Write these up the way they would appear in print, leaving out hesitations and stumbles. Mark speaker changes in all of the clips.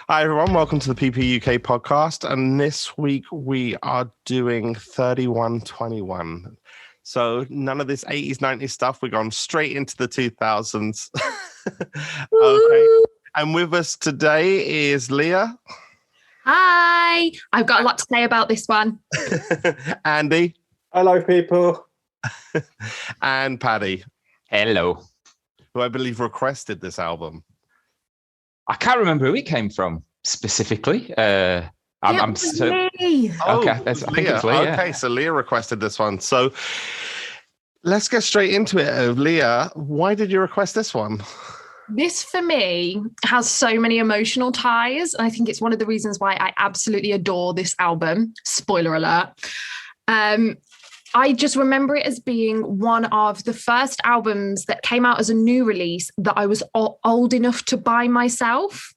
Speaker 1: Hi everyone, welcome to the PPUK Podcast, and this week we are doing 3121. So none of this 80s, 90s stuff, we're going straight into the 2000s. Okay, and with us today is Leah.
Speaker 2: Hi, I've got a lot to say about this one.
Speaker 1: Andy.
Speaker 3: Hello, people.
Speaker 1: And Paddy.
Speaker 4: Hello.
Speaker 1: Who I believe requested this album.
Speaker 4: I can't remember who it came from specifically.
Speaker 2: Leah.
Speaker 4: Okay, I think it's Leah.
Speaker 1: Okay, so Leah requested this one. So let's get straight into it. Leah, why did you request this one?
Speaker 2: This, for me, has so many emotional ties. And I think it's one of the reasons why I absolutely adore this album. Spoiler alert. I just remember it as being one of the first albums that came out as a new release that I was old enough to buy myself.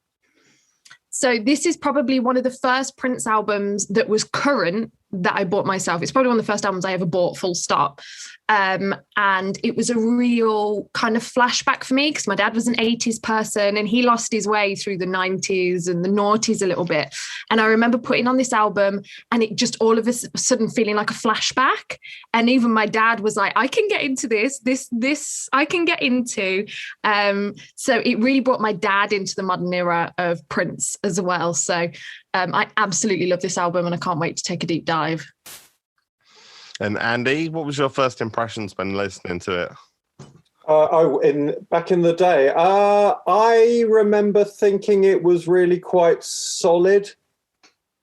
Speaker 2: So this is probably one of the first Prince albums that was current that I bought myself. It's probably one of the first albums I ever bought, full stop. And it was a real kind of flashback for me because my dad was an 80s person and he lost his way through the 90s and the noughties a little bit. And I remember putting on this album and it just all of a sudden feeling like a flashback. And even my dad was like, I can get into this I can get into. So it really brought my dad into the modern era of Prince as well. So I absolutely love this album and I can't wait to take a deep dive.
Speaker 1: And Andy, what was your first impressions when listening to it?
Speaker 3: Back in the day, I remember thinking it was really quite solid,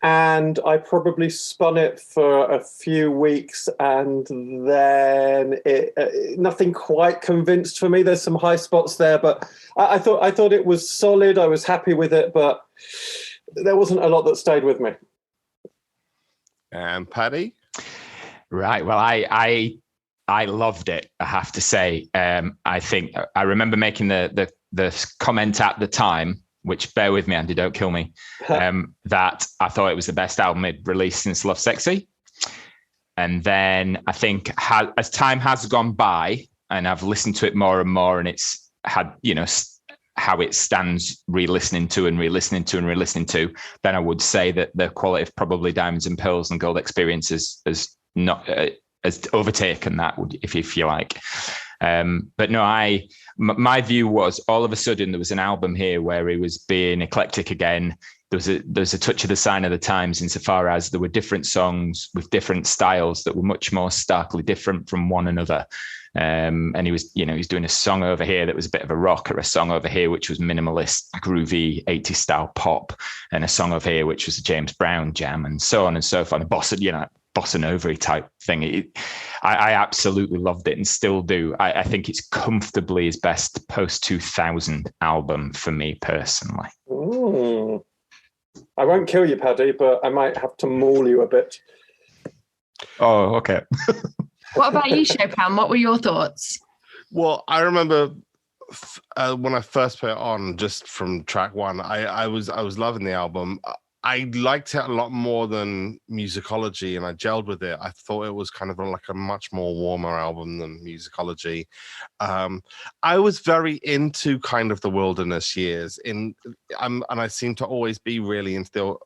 Speaker 3: and I probably spun it for a few weeks, and then nothing quite convinced for me. There's some high spots there, but I thought it was solid. I was happy with it, but there wasn't a lot that stayed with me.
Speaker 1: And Paddy?
Speaker 4: Right. Well, I loved it, I have to say. I think I remember making the comment at the time, which, bear with me, Andy, don't kill me, that I thought it was the best album he'd released since Love Sexy. And then I think as time has gone by and I've listened to it more and more, and it's had, how it stands re-listening to, then I would say that the quality of probably Diamonds and Pearls and Gold Experience has not has overtaken that, if you like. But no, my view was all of a sudden there was an album here where he was being eclectic again. There's a touch of the sign of the times insofar as there were different songs with different styles that were much more starkly different from one another. And he was doing a song over here that was a bit of a rock, or a song over here which was minimalist, groovy 80s style pop, and a song over here which was a James Brown jam, and so on and so forth. And bossa nova type thing. I absolutely loved it and still do. I think it's comfortably his best post-2000 album for me personally.
Speaker 3: Ooh. I won't kill you, Paddy, but I might have to maul you a bit.
Speaker 4: Oh, okay.
Speaker 2: What about you, Chopin? What were your thoughts?
Speaker 1: Well, I remember when I first put it on, just from track one, I was loving the album. I liked it a lot more than Musicology, and I gelled with it. I thought it was kind of like a much more warmer album than Musicology. I was very into kind of the Wilderness years, and I seem to always be really into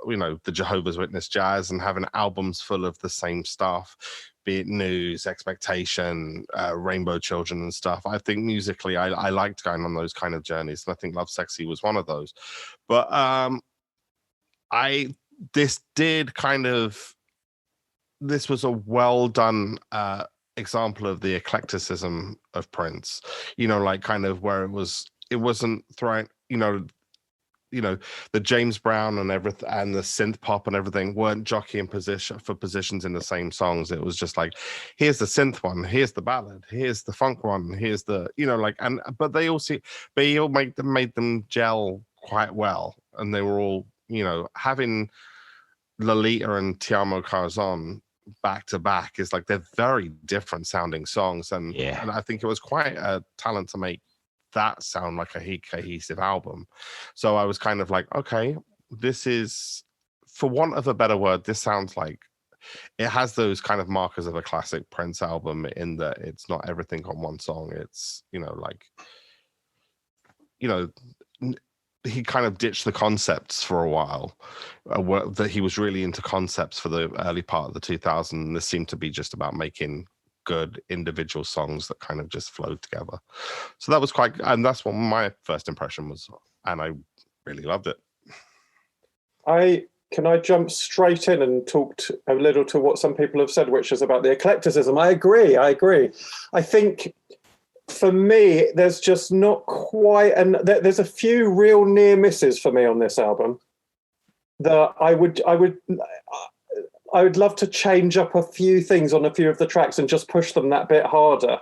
Speaker 1: the Jehovah's Witness jazz and having albums full of the same stuff, be it News, Expectation, Rainbow Children and stuff. I think musically, I liked going on those kind of journeys, and I think Love Sexy was one of those. But this was a well done example of the eclecticism of Prince, like kind of where it wasn't throwing, the James Brown and everything and the synth pop and everything weren't jockeying positions in the same songs. It was just like, here's the synth one, here's the ballad, here's the funk one, here's the, but they all made them gel quite well, and they were all, having Lolita and Ti Amo Corazon back to back is like, they're very different sounding songs, and I think it was quite a talent to make that sound like a cohesive album. So I was kind of like, okay, this is, for want of a better word, this sounds like it has those kind of markers of a classic Prince album in that it's not everything on one song. It's he kind of ditched the concepts for a while. That he was really into concepts for the early part of the 2000s. And this seemed to be just about making good individual songs that kind of just flowed together. So that was and that's what my first impression was, and I really loved it.
Speaker 3: Can I jump straight in and talk a little to what some people have said, which is about the eclecticism? I agree. I think for me, there's just not quite, and there's a few real near misses for me on this album that I would love to change up a few things on a few of the tracks and just push them that bit harder,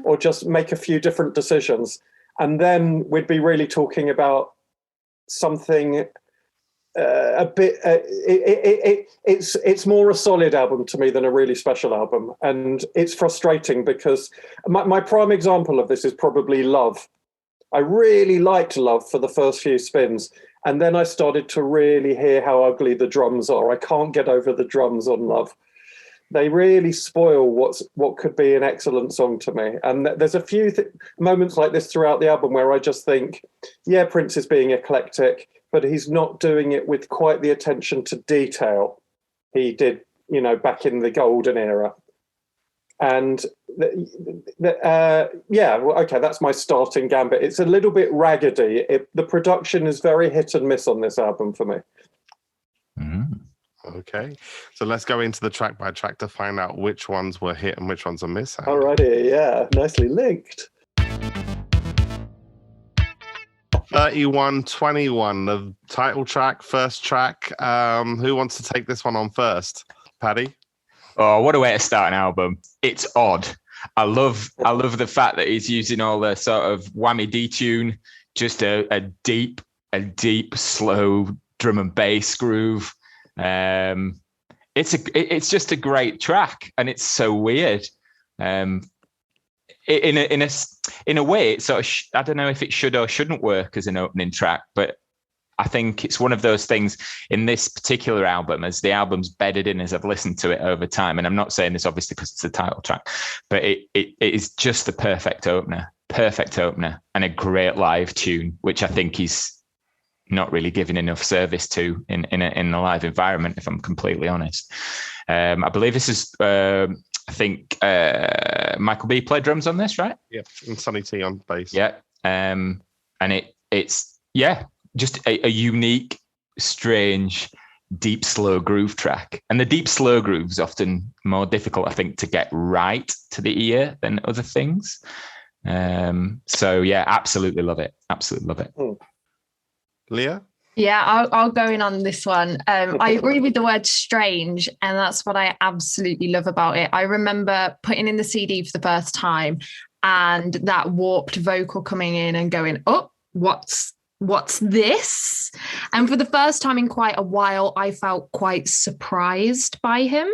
Speaker 3: or just make a few different decisions. And then we'd be really talking about something a bit. It's more a solid album to me than a really special album. And it's frustrating because my prime example of this is probably Love. I really liked Love for the first few spins. And then I started to really hear how ugly the drums are. I can't get over the drums on Love. They really spoil what could be an excellent song to me. And there's a few moments like this throughout the album where I just think, yeah, Prince is being eclectic, but he's not doing it with quite the attention to detail he did, back in the golden era. And that's my starting gambit. It's a little bit raggedy. The production is very hit and miss on this album for me.
Speaker 1: Okay, so let's go into the track by track to find out which ones were hit and which ones are miss.
Speaker 3: Alrighty, yeah, nicely linked.
Speaker 1: 3121, the title track, first track. Who wants to take this one on first? Paddy?
Speaker 4: Oh, what a way to start an album. It's odd. I love the fact that he's using all the sort of whammy detune, just a deep, slow drum and bass groove. It's just a great track, and it's so weird. In a way, it's sort of I don't know if it should or shouldn't work as an opening track, but I think it's one of those things in this particular album, as the album's bedded in, as I've listened to it over time. And I'm not saying this obviously because it's the title track, but it is just the perfect opener, and a great live tune, which I think he's not really giving enough service to in the live environment, if I'm completely honest. I believe this is, I think Michael B played drums on this, right?
Speaker 1: Yeah, and Sonny T on bass.
Speaker 4: Yeah, and it's just a unique, strange, deep, slow groove track. And the deep, slow groove is often more difficult, I think, to get right to the ear than other things. So, yeah, absolutely love it. Absolutely love it.
Speaker 1: Leah?
Speaker 2: Yeah, I'll go in on this one. I agree with the word strange, and that's what I absolutely love about it. I remember putting in the CD for the first time and that warped vocal coming in and going, oh, what's this? And for the first time in quite a while, I felt quite surprised by him.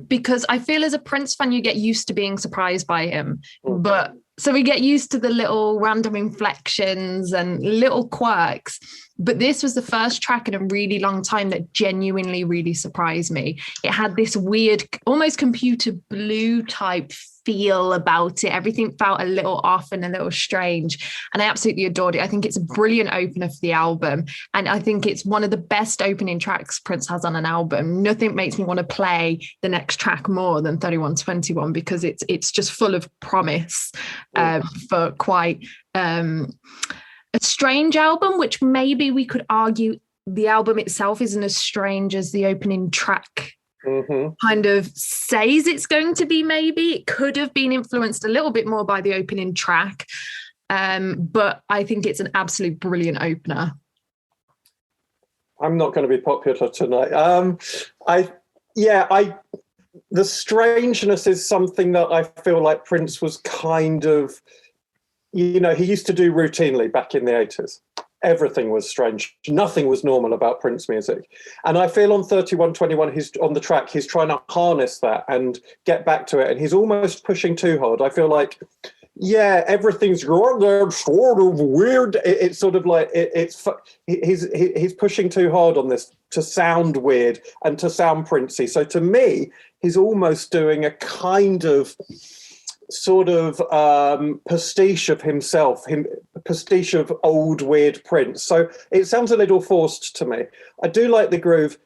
Speaker 2: Because I feel as a Prince fan, you get used to being surprised by him. But so we get used to the little random inflections and little quirks. But this was the first track in a really long time that genuinely really surprised me. It had this weird, almost computer blue type feel about it. Everything felt a little off and a little strange. And I absolutely adored it. I think it's a brilliant opener for the album. And I think it's one of the best opening tracks Prince has on an album. Nothing makes me want to play the next track more than 3121 because it's just full of promise for quite a strange album, which maybe we could argue the album itself isn't as strange as the opening track kind of says it's going to be. Maybe it could have been influenced a little bit more by the opening track, but I think it's an absolute brilliant opener.
Speaker 3: I'm not going to be popular tonight. The strangeness is something that I feel like Prince was kind of, he used to do routinely back in the 80s. Everything was strange. Nothing was normal about Prince music. And I feel on 3121, he's on the track, he's trying to harness that and get back to it. And he's almost pushing too hard. I feel like, everything's sort of weird. It's sort of like, he's pushing too hard on this to sound weird and to sound Princey. So to me, he's almost doing a kind of sort of pastiche of himself, pastiche of old weird Prince. So it sounds a little forced to me. I do like the groove,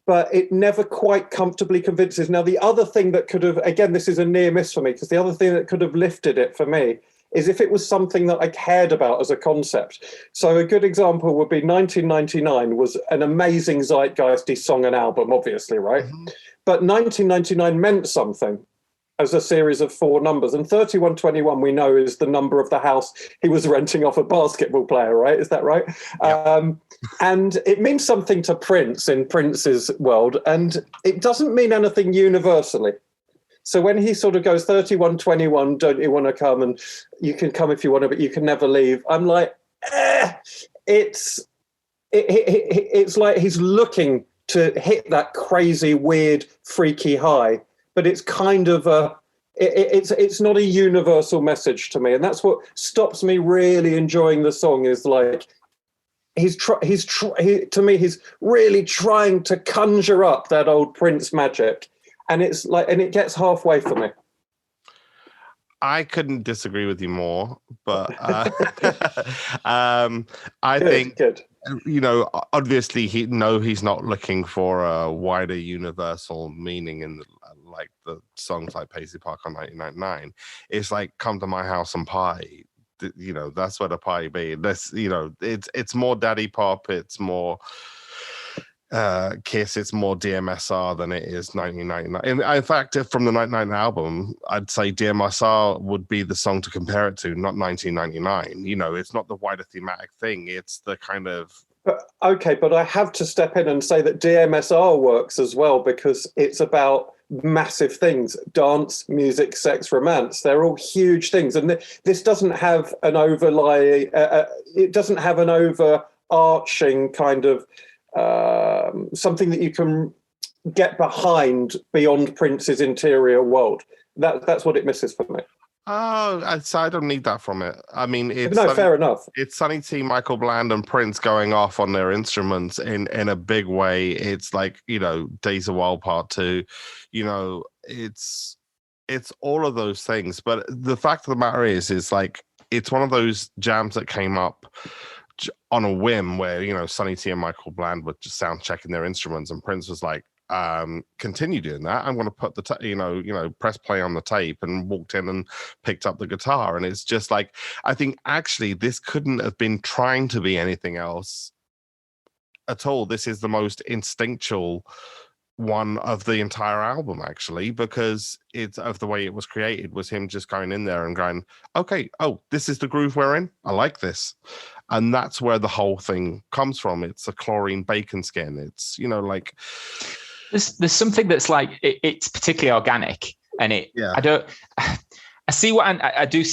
Speaker 3: but it never quite comfortably convinces. Now, the other thing that could have, again, this is a near miss for me, because the other thing that could have lifted it for me is if it was something that I cared about as a concept. So a good example would be 1999 was an amazing zeitgeisty song and album, obviously, right? Mm-hmm. But 1999 meant something as a series of 4 numbers. And 3121, we know, is the number of the house he was renting off a basketball player, right? Is that right? Yep. And it means something to Prince in Prince's world, and it doesn't mean anything universally. So when he sort of goes 3121, don't you want to come? And you can come if you want to, but you can never leave. I'm like, it's like he's looking to hit that crazy, weird, freaky high, but it's kind of it's not a universal message to me, and that's what stops me really enjoying the song. Is like he's really trying to conjure up that old Prince magic. And it's like, and it gets halfway for me.
Speaker 1: I couldn't disagree with you more, but I think, you know, obviously he's not looking for a wider universal meaning in like the songs like Paisley Park on 1999. It's like come to my house and party. You know, that's where the party be. This, you know, it's more daddy pop. It's more Kiss, it's more DMSR than it is 1999. In fact, from the 1999 album, I'd say DMSR would be the song to compare it to, not 1999. You know, it's not the wider thematic thing. It's the kind of...
Speaker 3: But I have to step in and say that DMSR works as well, because it's about massive things: dance, music, sex, romance. They're all huge things. And this doesn't have an overlay, it doesn't have an overarching kind of something that you can get behind beyond Prince's interior world. That's what it misses for me.
Speaker 1: Oh, I don't need that from it. I mean,
Speaker 3: fair enough.
Speaker 1: It's Sonny T, Michael Bland, and Prince going off on their instruments in a big way. It's like, you know, Days of Wild Part 2. You know, it's all of those things. But the fact of the matter is like it's one of those jams that came up on a whim, where, you know, Sonny T and Michael Bland were just sound checking their instruments, and Prince was like, continue doing that. I'm going to put the press play on the tape, and walked in and picked up the guitar. And it's just like, I think actually this couldn't have been trying to be anything else at all. This is the most instinctual one of the entire album, actually, because it's of the way it was created, was him just going in there and going, okay, oh, this is the groove we're in. I like this. And that's where the whole thing comes from. It's a chlorine bacon skin. It's, you know, like
Speaker 4: there's something that's like it's particularly organic, and I do see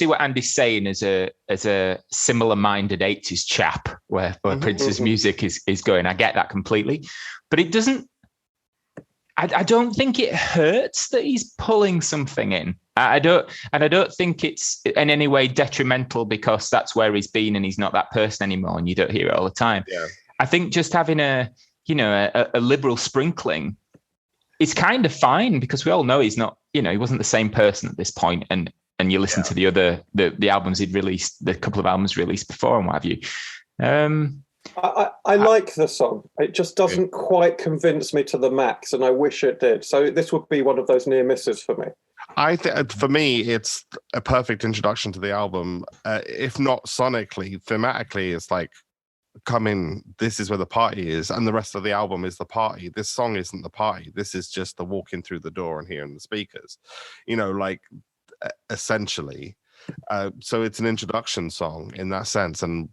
Speaker 4: what Andy's saying as a similar-minded 80s chap where Prince's music is going. I get that completely, but it doesn't. I don't think it hurts that he's pulling something in. I don't think it's in any way detrimental, because that's where he's been and he's not that person anymore, and you don't hear it all the time. Yeah. I think just having a liberal sprinkling is kind of fine, because we all know he's not, you know, he wasn't the same person at this point. And you listen to the albums he'd released, the couple of albums released before and what have you.
Speaker 3: I like the song. It just doesn't quite convince me to the max, and I wish it did. So this would be one of those near misses for me.
Speaker 1: I think for me, it's a perfect introduction to the album. If not sonically, thematically, it's like, come in, this is where the party is, and the rest of the album is the party. This song isn't the party. This is just the walking through the door and hearing the speakers, you know, like essentially. So it's an introduction song in that sense, and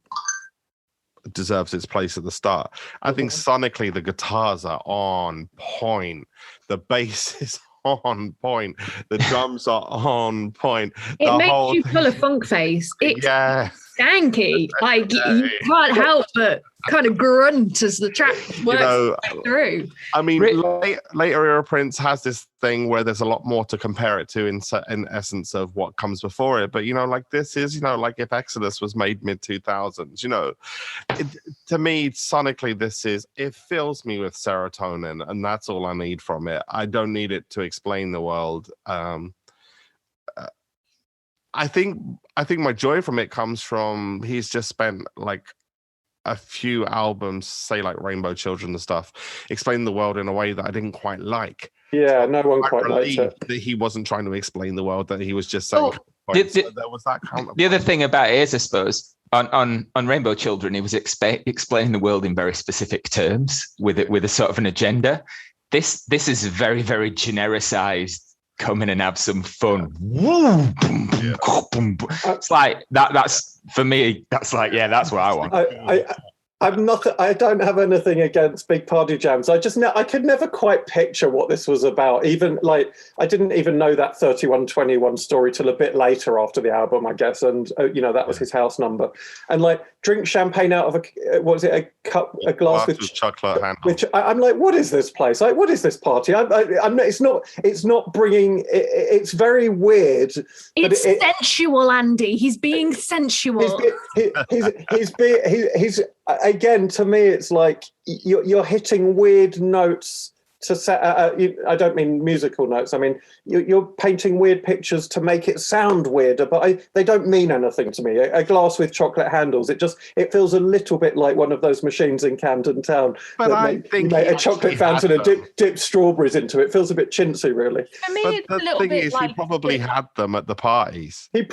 Speaker 1: deserves its place at the start. I think sonically the guitars are on point, the bass is on point, the drums are on point.
Speaker 2: It makes you pull a funk face. It's stanky. Like you can't help but kind of grunt as the track works through.
Speaker 1: I mean, later era Prince has this thing where there's a lot more to compare it to in essence of what comes before it. But, you know, like this is, you know, like if Exodus was made mid-2000s, you know, to me, sonically, it fills me with serotonin, and that's all I need from it. I don't need it to explain the world. I think my joy from it comes from he's just spent like a few albums, say like Rainbow Children and stuff, explaining the world in a way that I didn't quite like.
Speaker 3: Yeah, no one quite liked it.
Speaker 1: That he wasn't trying to explain the world, that he was just saying.
Speaker 4: So
Speaker 1: there was that counterpoint.
Speaker 4: The other thing about it is, I suppose, on Rainbow Children, he was explaining the world in very specific terms with a sort of an agenda. This is very, very genericized. Come in and have some fun. Yeah. It's like that. That's for me. That's like, yeah, that's what I want.
Speaker 3: I'm not. I don't have anything against big party jams. I could never quite picture what this was about. Even like I didn't even know that 3121 story till a bit later after the album, I guess. And that was his house number. And like drink champagne out of a glass with
Speaker 1: chocolate handle.
Speaker 3: Which I'm like, what is this place? Like, what is this party? It's not bringing. It's very weird.
Speaker 2: It's sensual, Andy. He's being sensual.
Speaker 3: He's again, to me, it's like you're hitting weird notes to set. I don't mean musical notes. I mean you're painting weird pictures to make it sound weirder, but they don't mean anything to me. A glass with chocolate handles. It feels a little bit like one of those machines in Camden Town.
Speaker 1: But I think
Speaker 3: a chocolate fountain and dip strawberries into it. Feels a bit chintzy, really.
Speaker 2: For me, it's a little bit like
Speaker 1: he probably had them at the parties.
Speaker 3: Here's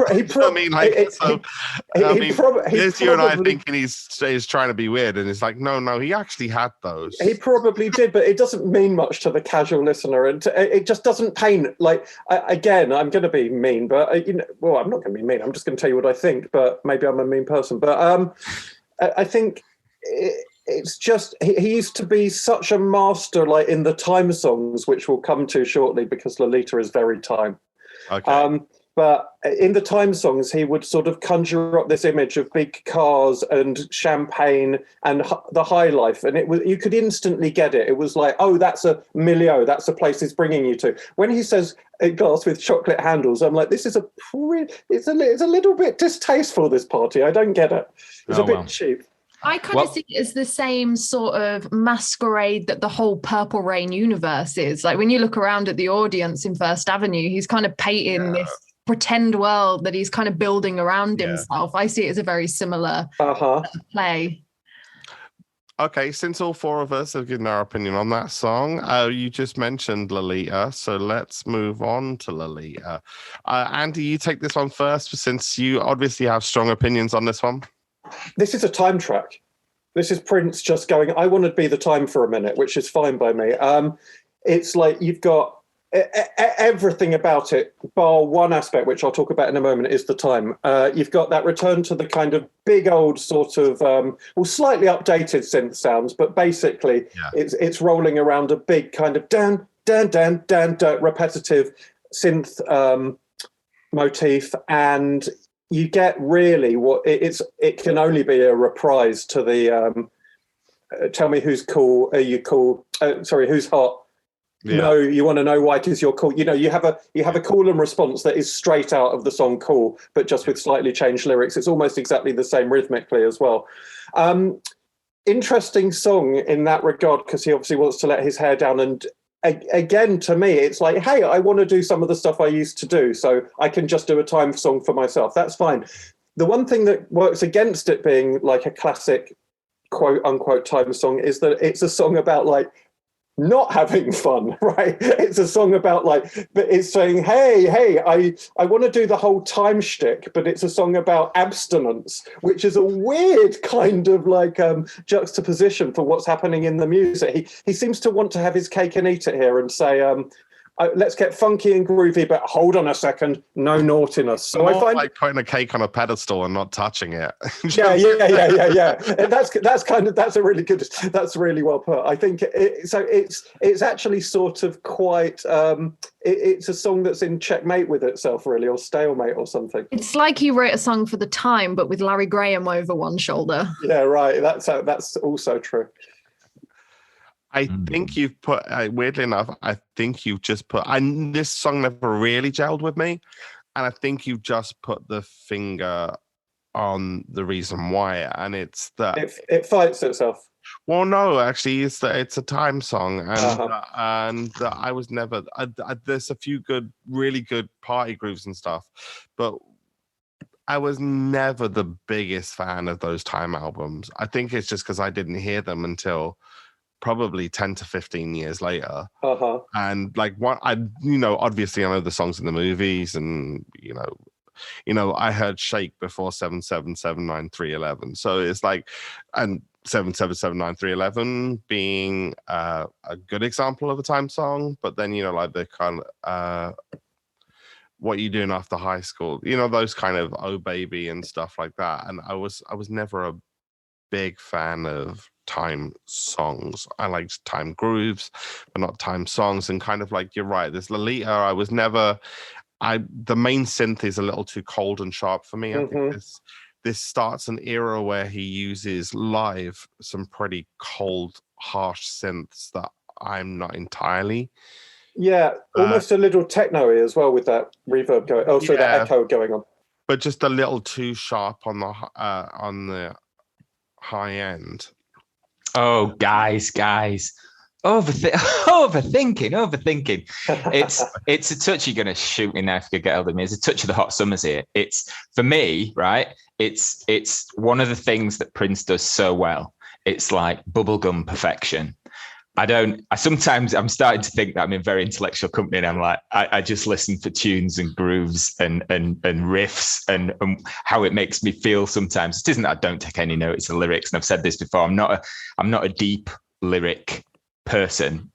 Speaker 1: you and I thinking he's trying to be weird, and it's like, no, he actually had those.
Speaker 3: He probably did, but it doesn't mean much to the casual listener, and it just doesn't paint. Like again, I'm going to be mean, but I'm not going to be mean. I'm just going to tell you what I think, but maybe I'm a mean person. But I think it's just he used to be such a master, like in the time songs, which we'll come to shortly, because Lolita is very time.
Speaker 1: Okay.
Speaker 3: But in the time songs, he would sort of conjure up this image of big cars and champagne and the high life. And you could instantly get it. It was like, oh, that's a milieu. That's a place he's bringing you to. When he says a glass with chocolate handles, I'm like, this is it's a little bit distasteful, this party. I don't get it. It's a bit cheap.
Speaker 2: I kind of see it as the same sort of masquerade that the whole Purple Rain universe is. Like when you look around at the audience in First Avenue, he's kind of painting this pretend world that he's kind of building around himself. I see it as a very similar play.
Speaker 1: Okay, since all four of us have given our opinion on that song, you just mentioned Lolita, so let's move on to Lolita. Andy, you take this one first, since you obviously have strong opinions on this one.
Speaker 3: This is a time track. This is Prince just going, I want to be the time for a minute, which is fine by me. It's like you've got everything about it, bar one aspect, which I'll talk about in a moment, is the time. You've got that return to the kind of big old sort of, slightly updated synth sounds, but basically it's rolling around a big kind of dan, dan, dan, dan, dan, repetitive synth motif, and you get really what it can only be a reprise to the tell me who's cool, are you cool? Sorry, who's hot? Yeah. No, you want to know why it is you're cool. You have a call and response that is straight out of the song "Cool," but just with slightly changed lyrics. It's almost exactly the same rhythmically as well. Interesting song in that regard, because he obviously wants to let his hair down. And again, to me, it's like, hey, I want to do some of the stuff I used to do, so I can just do a time song for myself. That's fine. The one thing that works against it being like a classic quote unquote time song is that it's a song about like not having fun, right? It's a song about like, but it's saying, hey, I want to do the whole time shtick, but it's a song about abstinence, which is a weird kind of like juxtaposition for what's happening in the music. He seems to want to have his cake and eat it here and say, let's get funky and groovy, but hold on a second, no naughtiness. So I find
Speaker 1: like putting a cake on a pedestal and not touching it.
Speaker 3: yeah. And that's really well put. I think it's actually sort of quite. It's a song that's in checkmate with itself, really, or stalemate, or something.
Speaker 2: It's like he wrote a song for the time, but with Larry Graham over one shoulder.
Speaker 3: Yeah, right. That's also true.
Speaker 1: I think you've put, weirdly enough, I think you've just put, this song never really gelled with me. And I think you've just put the finger on the reason why. And it's that
Speaker 3: it fights itself.
Speaker 1: Well, no, actually, it's a time song. And I was never, there's a few really good party grooves and stuff. But I was never the biggest fan of those Time albums. I think it's just because I didn't hear them until probably 10 to 15 years later. And like what obviously I know the songs in the movies, and I heard Shake before 7779311. So it's like, and 7779311 being a good example of a Time song, but then like the kind of What You Doing After High School, those kind of Oh Baby and stuff like that. And I was never a big fan of Time songs. I liked Time grooves, but not Time songs. And kind of like, you're right, this Lolita, I was never, the main synth is a little too cold and sharp for me. I think this starts an era where he uses live some pretty cold, harsh synths that I'm not entirely.
Speaker 3: Yeah, almost a little techno-y as well with that reverb going. Also, that echo going on.
Speaker 1: But just a little too sharp on the high end.
Speaker 4: Oh, guys. Overthinking. It's a touch. You're gonna shoot me now if you get hold of me. It's a touch of the hot summers here. It's, for me, right? It's one of the things that Prince does so well. It's like bubblegum perfection. I'm starting to think that I'm in very intellectual company, and I'm like, I just listen for tunes and grooves and riffs and how it makes me feel sometimes. It isn't that I don't take any notice of lyrics, and I've said this before, I'm not a deep lyric person.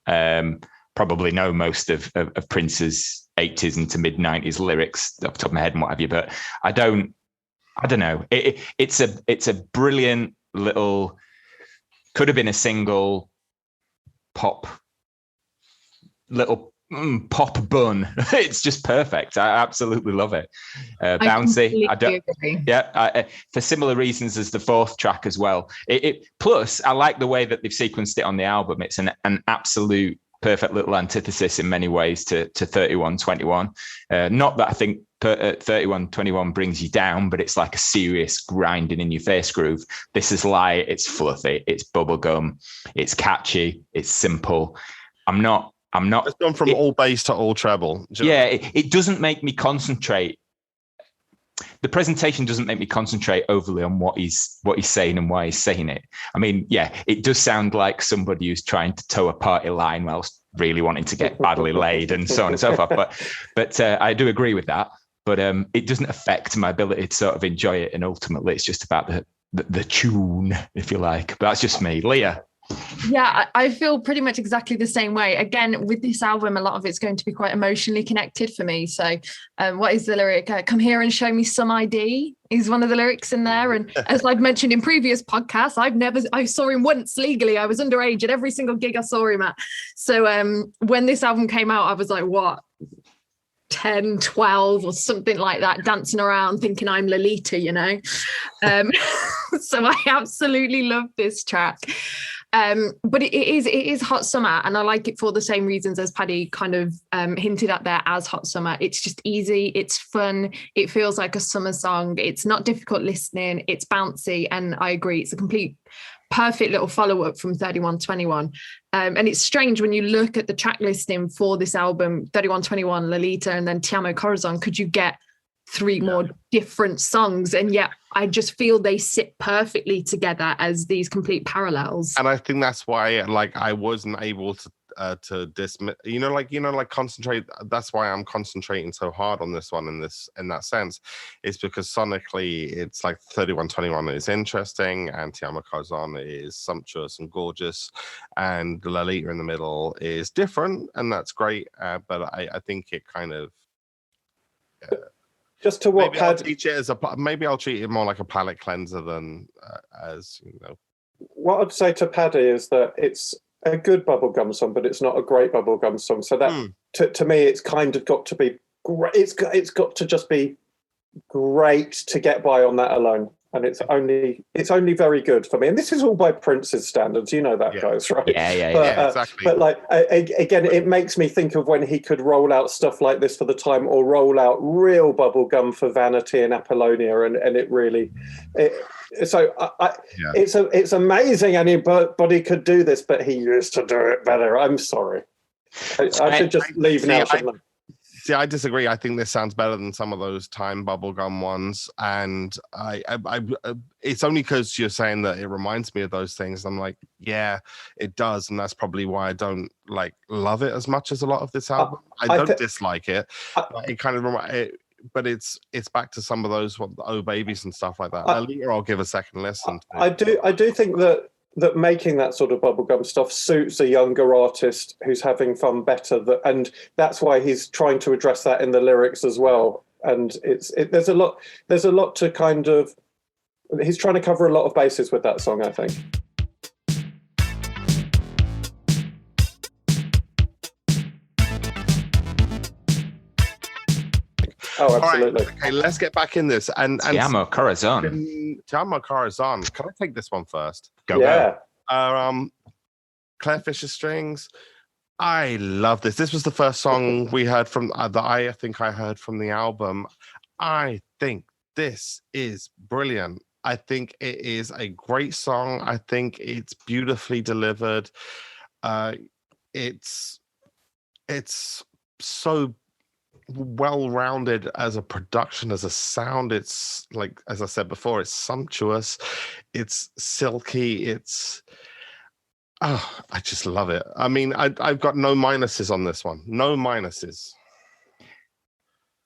Speaker 4: Probably know most of Prince's 80s into mid 90s lyrics off the top of my head and what have you, but I don't know. It's a brilliant little, could have been a single pop bun. It's just perfect. I absolutely love it. Bouncy. For similar reasons as the fourth track as well. Plus, I like the way that they've sequenced it on the album. It's an absolute perfect little antithesis in many ways to 3121. Not that I think 3121 brings you down, but it's like a serious grinding in your face groove. This is light, it's fluffy, it's bubblegum, it's catchy, it's simple. I'm not.
Speaker 1: It's gone from all bass to all treble.
Speaker 4: It doesn't make me concentrate. The presentation doesn't make me concentrate overly on what he's saying and why he's saying it. I mean, it does sound like somebody who's trying to toe a party line whilst really wanting to get badly laid and so on and so forth. But I do agree with that. But it doesn't affect my ability to sort of enjoy it. And ultimately, it's just about the tune, if you like. But that's just me. Leah.
Speaker 2: Yeah, I feel pretty much exactly the same way. Again, with this album, a lot of it's going to be quite emotionally connected for me. So what is the lyric? Come here and show me some ID is one of the lyrics in there. And as I've mentioned in previous podcasts, I saw him once legally. I was underage at every single gig I saw him at. So when this album came out, I was like, what? 10, 12 or something like that, dancing around thinking I'm Lolita, So I absolutely love this track. But it is Hot Summer, and I like it for the same reasons as Paddy kind of hinted at there as Hot Summer. It's just easy, it's fun, it feels like a summer song, it's not difficult listening, it's bouncy, and I agree, it's a complete perfect little follow-up from 3121. And it's strange when you look at the track listing for this album, 3121, Lolita, and then Ti Amo Corazon, could you get three more different songs? And yet I just feel they sit perfectly together as these complete parallels.
Speaker 1: And I think that's why I wasn't able to dismiss, concentrate. That's why I'm concentrating so hard on this one in that sense, is because sonically it's like 3121 is interesting and Ti Amo Corazon is sumptuous and gorgeous, and the Lolita in the middle is different, and that's great. But I think it kind of
Speaker 3: just to what
Speaker 1: maybe I'll treat it more like a palate cleanser than as
Speaker 3: What I'd say to Paddy is that it's a good bubblegum song, but it's not a great bubblegum song. So that to me, it's kind of got to be great. It's got to just be great to get by on that alone. And it's only very good for me. And this is all by Prince's standards, guys, right?
Speaker 1: Yeah, exactly.
Speaker 3: But again, it makes me think of when he could roll out stuff like this for the time, or roll out real bubblegum for Vanity and Apollonia, and it really. It's amazing anybody could do this, but he used to do it better. I'm sorry. I should just leave now, shouldn't I?
Speaker 1: See, I disagree. I think this sounds better than some of those Time bubblegum ones, and I it's only because you're saying that it reminds me of those things. I'm like, yeah, it does, and that's probably why I don't like love it as much as a lot of this album. I don't dislike it, but it kind of but it's back to some of those Oh Babies and stuff like that. Later, I'll give a second listen.
Speaker 3: I do think that making that sort of bubblegum stuff suits a younger artist who's having fun better, and that's why he's trying to address that in the lyrics as well. And there's a lot to kind of, he's trying to cover a lot of bases with that song, I think. Oh, absolutely.
Speaker 1: Right, okay, let's get back in this. And
Speaker 4: Ti amo corazon.
Speaker 1: Ti amo corazon. Can I take this one first?
Speaker 3: Go.
Speaker 1: Claire Fisher strings. I love this. This was the first song we heard from that I think I heard from the album. I think this is brilliant. I think it is a great song. I think it's beautifully delivered. It's so well-rounded as a production, as a sound. It's like, as I said before, it's sumptuous, it's silky, I just love it. I mean, I've got no minuses on this one. No minuses.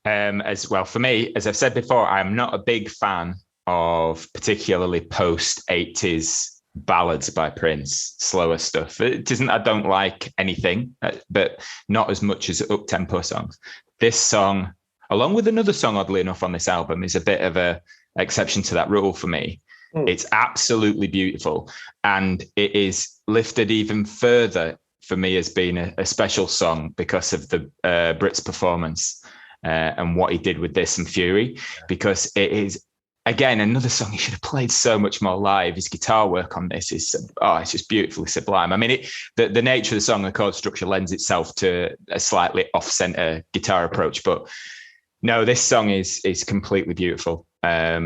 Speaker 4: As well, for me, as I've said before, I'm not a big fan of particularly post-80s ballads by Prince, slower stuff. It isn't, I don't like anything, but not as much as up-tempo songs. This song, along with another song, oddly enough, on this album, is a bit of a exception to that rule for me. It's absolutely beautiful, and it is lifted even further for me as being a special song because of the Brits' performance and what he did with this and Fury, because it is, again, another song he should have played so much more live. His guitar work on this is, it's just beautifully sublime. I mean, the nature of the song, the chord structure lends itself to a slightly off-center guitar approach, but no, this song is completely beautiful. A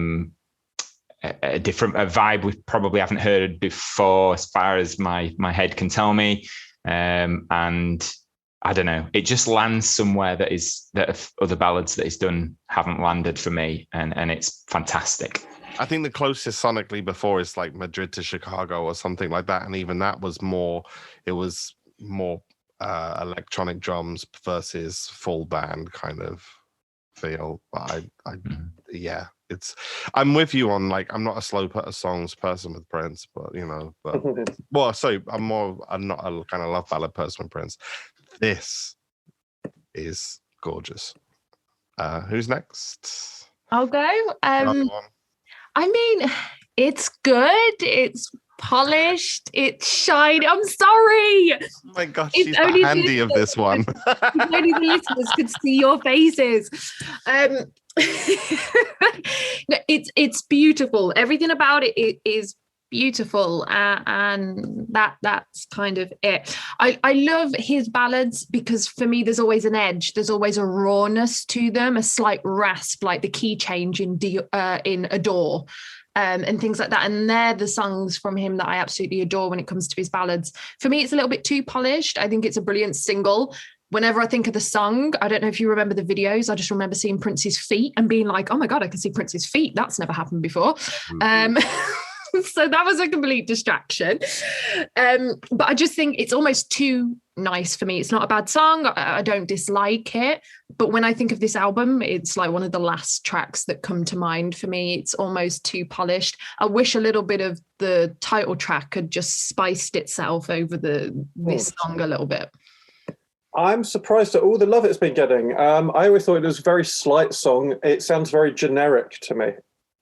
Speaker 4: vibe we probably haven't heard before, as far as my head can tell me, and I don't know, it just lands somewhere that other ballads that he's done haven't landed for me, and it's fantastic.
Speaker 1: I think the closest sonically before is like Madrid to Chicago or something like that, and even that was more electronic drums versus full band kind of feel. But yeah, I'm with you on, like, I'm not a slow songs person with Prince, but I'm not a kind of love ballad person with Prince. This is gorgeous. Who's next?
Speaker 2: I'll go. I mean, it's good. It's polished. It's shiny. I'm sorry.
Speaker 1: Oh my gosh, she's the handy of this one.
Speaker 2: Only the listeners could see your faces. No, it's beautiful. Everything about it is beautiful, and that's kind of it. I love his ballads because for me there's always an edge, there's always a rawness to them, a slight rasp, like the key change in Adore, and things like that. And they're the songs from him that I absolutely adore when it comes to his ballads. For me, it's a little bit too polished. I think it's a brilliant single. Whenever I think of the song, I don't know if you remember the videos, I just remember seeing Prince's feet and being like, oh my God, I can see Prince's feet. That's never happened before. So that was a complete distraction. But I just think it's almost too nice for me. It's not a bad song. I don't dislike it. But when I think of this album, it's like one of the last tracks that come to mind for me. It's almost too polished. I wish a little bit of the title track had just spiced itself over this song a little bit.
Speaker 3: I'm surprised at all the love it's been getting. I always thought it was a very slight song. It sounds very generic to me,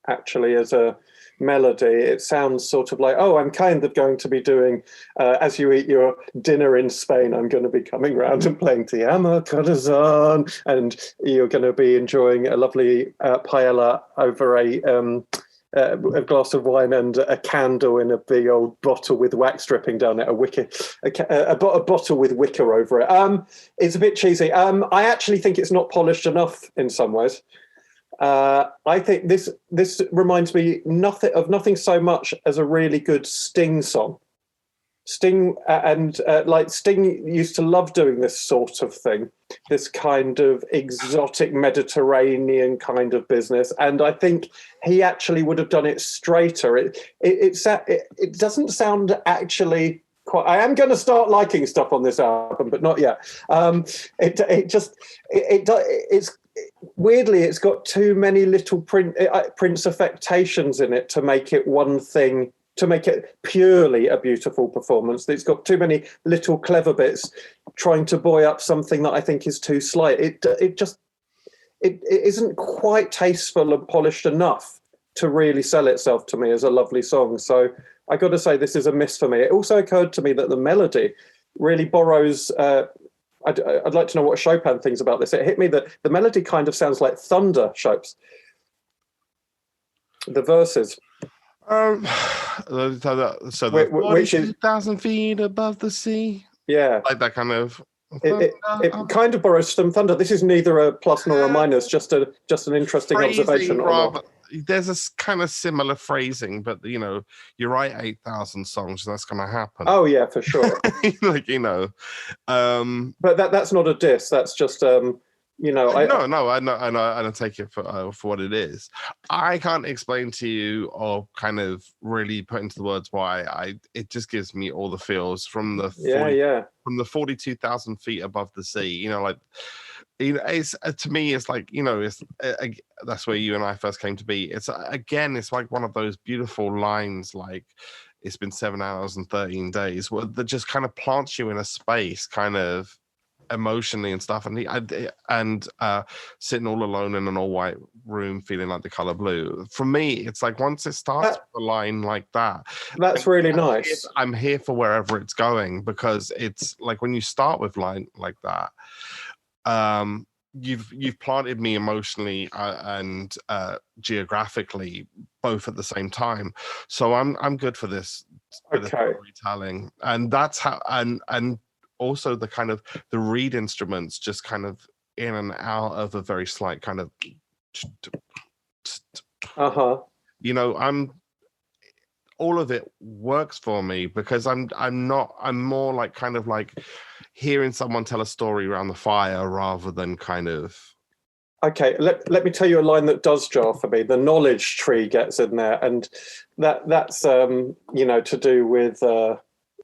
Speaker 3: actually, as a melody. It sounds sort of like, I'm kind of going to be doing, as you eat your dinner in Spain, I'm going to be coming round and playing Ti amo corazon, and you're going to be enjoying a lovely paella over a glass of wine and a candle in a big old bottle with wax dripping down it, a bottle with wicker over it. It's a bit cheesy. I actually think it's not polished enough in some ways. I think this reminds me of nothing so much as a really good Sting song. Sting Sting used to love doing this sort of thing, this kind of exotic Mediterranean kind of business, and I think he actually would have done it straighter. It doesn't sound actually quite. I am going to start liking stuff on this album, but not yet. It's weirdly, it's got too many little Prince affectations in it to make it one thing, to make it purely a beautiful performance. It's got too many little clever bits trying to buoy up something that I think is too slight. It isn't quite tasteful and polished enough to really sell itself to me as a lovely song. So I got to say, this is a miss for me. It also occurred to me that the melody really borrows. I'd like to know what Chopin thinks about this. It hit me that the melody kind of sounds like thunder, Chopes. The verses.
Speaker 1: So the
Speaker 3: Which is
Speaker 1: 2,000 feet above the sea.
Speaker 3: Yeah,
Speaker 1: like that kind of.
Speaker 3: It kind of borrows some thunder. This is neither a plus nor a minus. Just an interesting observation.
Speaker 1: There's a kind of similar phrasing, but you write 8,000 songs, that's going to happen.
Speaker 3: Oh yeah, for sure.
Speaker 1: But
Speaker 3: that's not a diss. That's just I don't take it for what it is. I can't explain to you or kind of really put into the words why it just gives me all the feels from the from the 42,000 feet above the sea. It's to me, it's like that's where you and I first came to be. It's like one of those beautiful lines, like it's been 7 hours and 13 days, that just kind of plants you in a space, kind of emotionally and stuff, and sitting all alone in an all white room feeling like the color blue. For me, it's like once it starts with a line like that's really nice.
Speaker 1: I'm here for wherever it's going, because it's like when you start with line like that, you've planted me emotionally and geographically both at the same time. So I'm good for this storytelling, and that's how and also the kind of the reed instruments just kind of in and out of a very slight kind of I'm all of it works for me, because I'm more like kind of like hearing someone tell a story around the fire rather than kind of.
Speaker 3: Okay, let me tell you a line that does jar for me. The knowledge tree gets in there, and that's to do with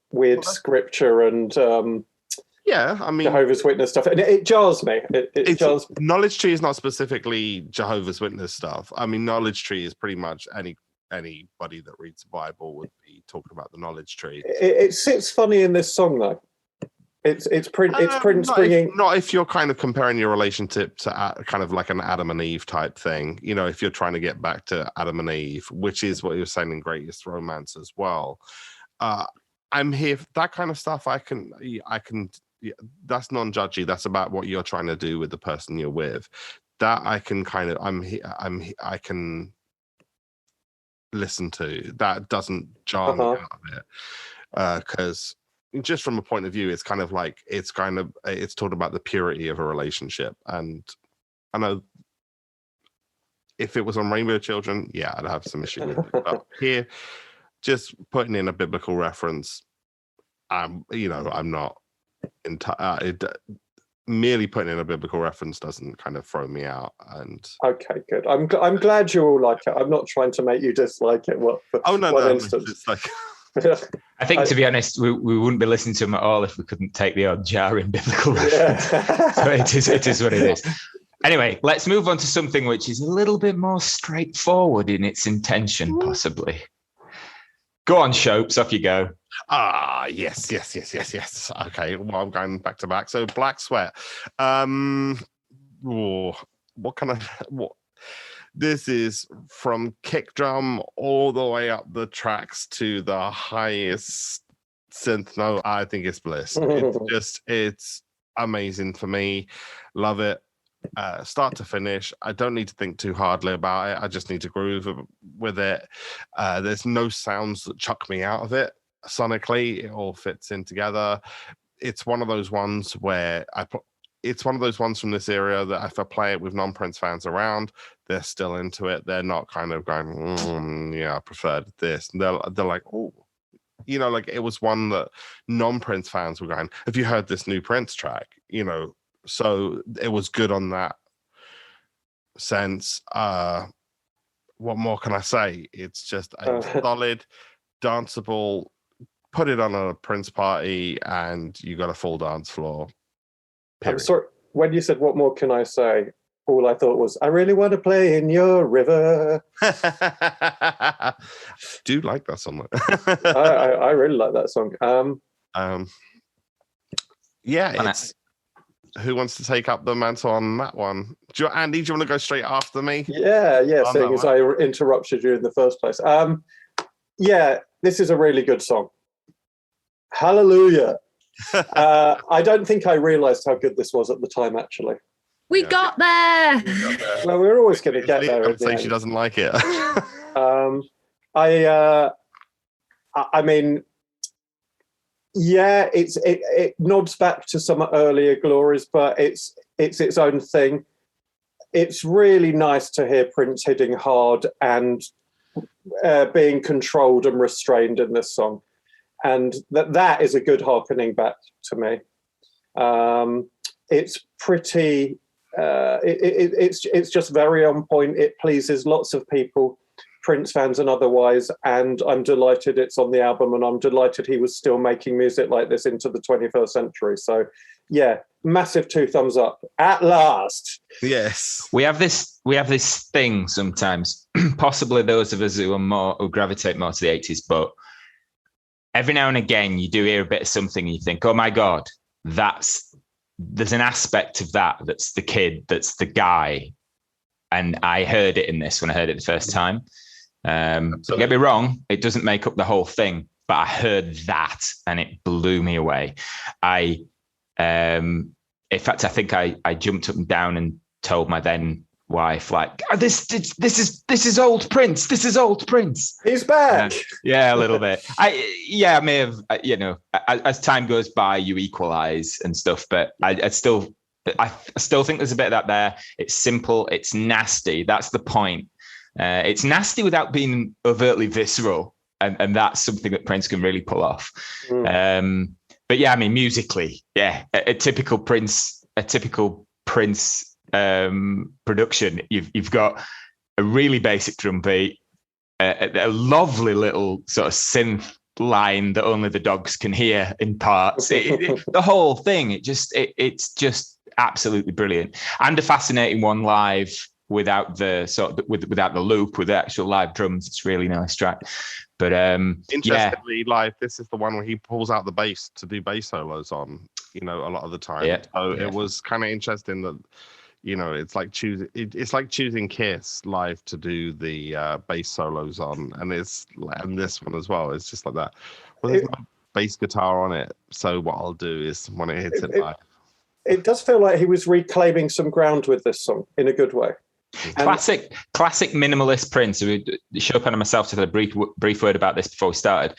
Speaker 3: weird scripture and Jehovah's Witness stuff, and it jars me. It jars.
Speaker 1: Knowledge tree is not specifically Jehovah's Witness stuff. I mean, knowledge tree is pretty much anybody that reads the Bible would be talking about the knowledge tree.
Speaker 3: It sits funny in this song though. It's Prince bringing.
Speaker 1: Not if you're kind of comparing your relationship to kind of like an Adam and Eve type thing. If you're trying to get back to Adam and Eve, which is what you were saying in Greatest Romance as well. I'm here for that kind of stuff. I can. That's non-judgy. That's about what you're trying to do with the person you're with. That I can kind of. I can listen to. That doesn't jar me out of it, because. Just from a point of view, it's kind of like it's talking about the purity of a relationship. And I know if it was on Rainbow Children, I'd have some issue with it. But here, just putting in a biblical reference, I'm not merely putting in a biblical reference doesn't kind of throw me out. And
Speaker 3: okay, good. I'm glad you all like it. I'm not trying to make you dislike it.
Speaker 1: It's like.
Speaker 4: I think, to be honest, we wouldn't be listening to them at all if we couldn't take the odd jarring biblical reference. So it is what it is. Anyway, let's move on to something which is a little bit more straightforward in its intention, possibly. Go on, Shopes, off you go.
Speaker 1: Yes. Okay, well, I'm going back to back. So Black Sweat. This is from kick drum all the way up the tracks to the highest synth note. I think it's bliss. It's amazing for me. Love it. Start to finish. I don't need to think too hardly about it. I just need to groove with it. There's no sounds that chuck me out of it. Sonically, it all fits in together. It's one of those ones where it's one of those ones from this era that if I play it with non-Prince fans around, they're still into it. They're not kind of going, I preferred this. And they're like, oh, You know, like it was one that non-Prince fans were going, have you heard this new Prince track? You know, so it was good on that sense. What more can I say? It's just a solid, danceable, put it on a Prince party and you got a full dance floor. Period.
Speaker 3: I'm sorry, when you said, what more can I say? All I thought was, I really want to play in your river.
Speaker 1: Do like that song.
Speaker 3: I really like that song.
Speaker 1: Yeah, it's who wants to take up the mantle on that one? Andy, do you want to go straight after me?
Speaker 3: Yeah, seeing as I interrupted you in the first place. Yeah, this is a really good song. Hallelujah. I don't think I realised how good this was at the time, actually.
Speaker 2: We got there.
Speaker 3: Well, we're always going to get there.
Speaker 1: I would say she doesn't like it.
Speaker 3: I mean, yeah, it nods back to some earlier glories, but it's its own thing. It's really nice to hear Prince hitting hard and being controlled and restrained in this song, and that is a good harkening back to me. It's pretty. It's just very on point. It pleases lots of people, Prince fans and otherwise, and I'm delighted it's on the album, and I'm delighted he was still making music like this into the 21st century. So yeah, massive 2 thumbs up at last.
Speaker 1: Yes,
Speaker 4: we have this thing sometimes, possibly those of us who gravitate more to the 80s, but every now and again you do hear a bit of something and you think, oh my god, there's an aspect of that's the kid, that's the guy. And I heard it in this when I heard it the first time. Don't get me wrong, it doesn't make up the whole thing, but I heard that and it blew me away. In fact, I think I jumped up and down and told my then wife, like, oh, this is old Prince. This is old Prince.
Speaker 3: He's back.
Speaker 4: Yeah, a little bit. I may have, as time goes by, you equalize and stuff, but I still think there's a bit of that there. It's simple. It's nasty. That's the point. It's nasty without being overtly visceral, and that's something that Prince can really pull off. But yeah, I mean, musically, yeah, a typical Prince production. You've got a really basic drum beat, a lovely little sort of synth line that only the dogs can hear in parts. The whole thing, it's just absolutely brilliant, and a fascinating one live without the without the loop, with the actual live drums. It's really nice track. But
Speaker 1: interestingly, live, this is the one where he pulls out the bass to do bass solos on, a lot of the time. It was kind of interesting that, it's like choosing Kiss live to do the bass solos on, and this one as well. It's just like that. Well, there's no bass guitar on it, so what I'll do is when it hits it live.
Speaker 3: It does feel like he was reclaiming some ground with this song in a good way.
Speaker 4: Classic minimalist Prince. Chopin and myself said a brief word about this before we started.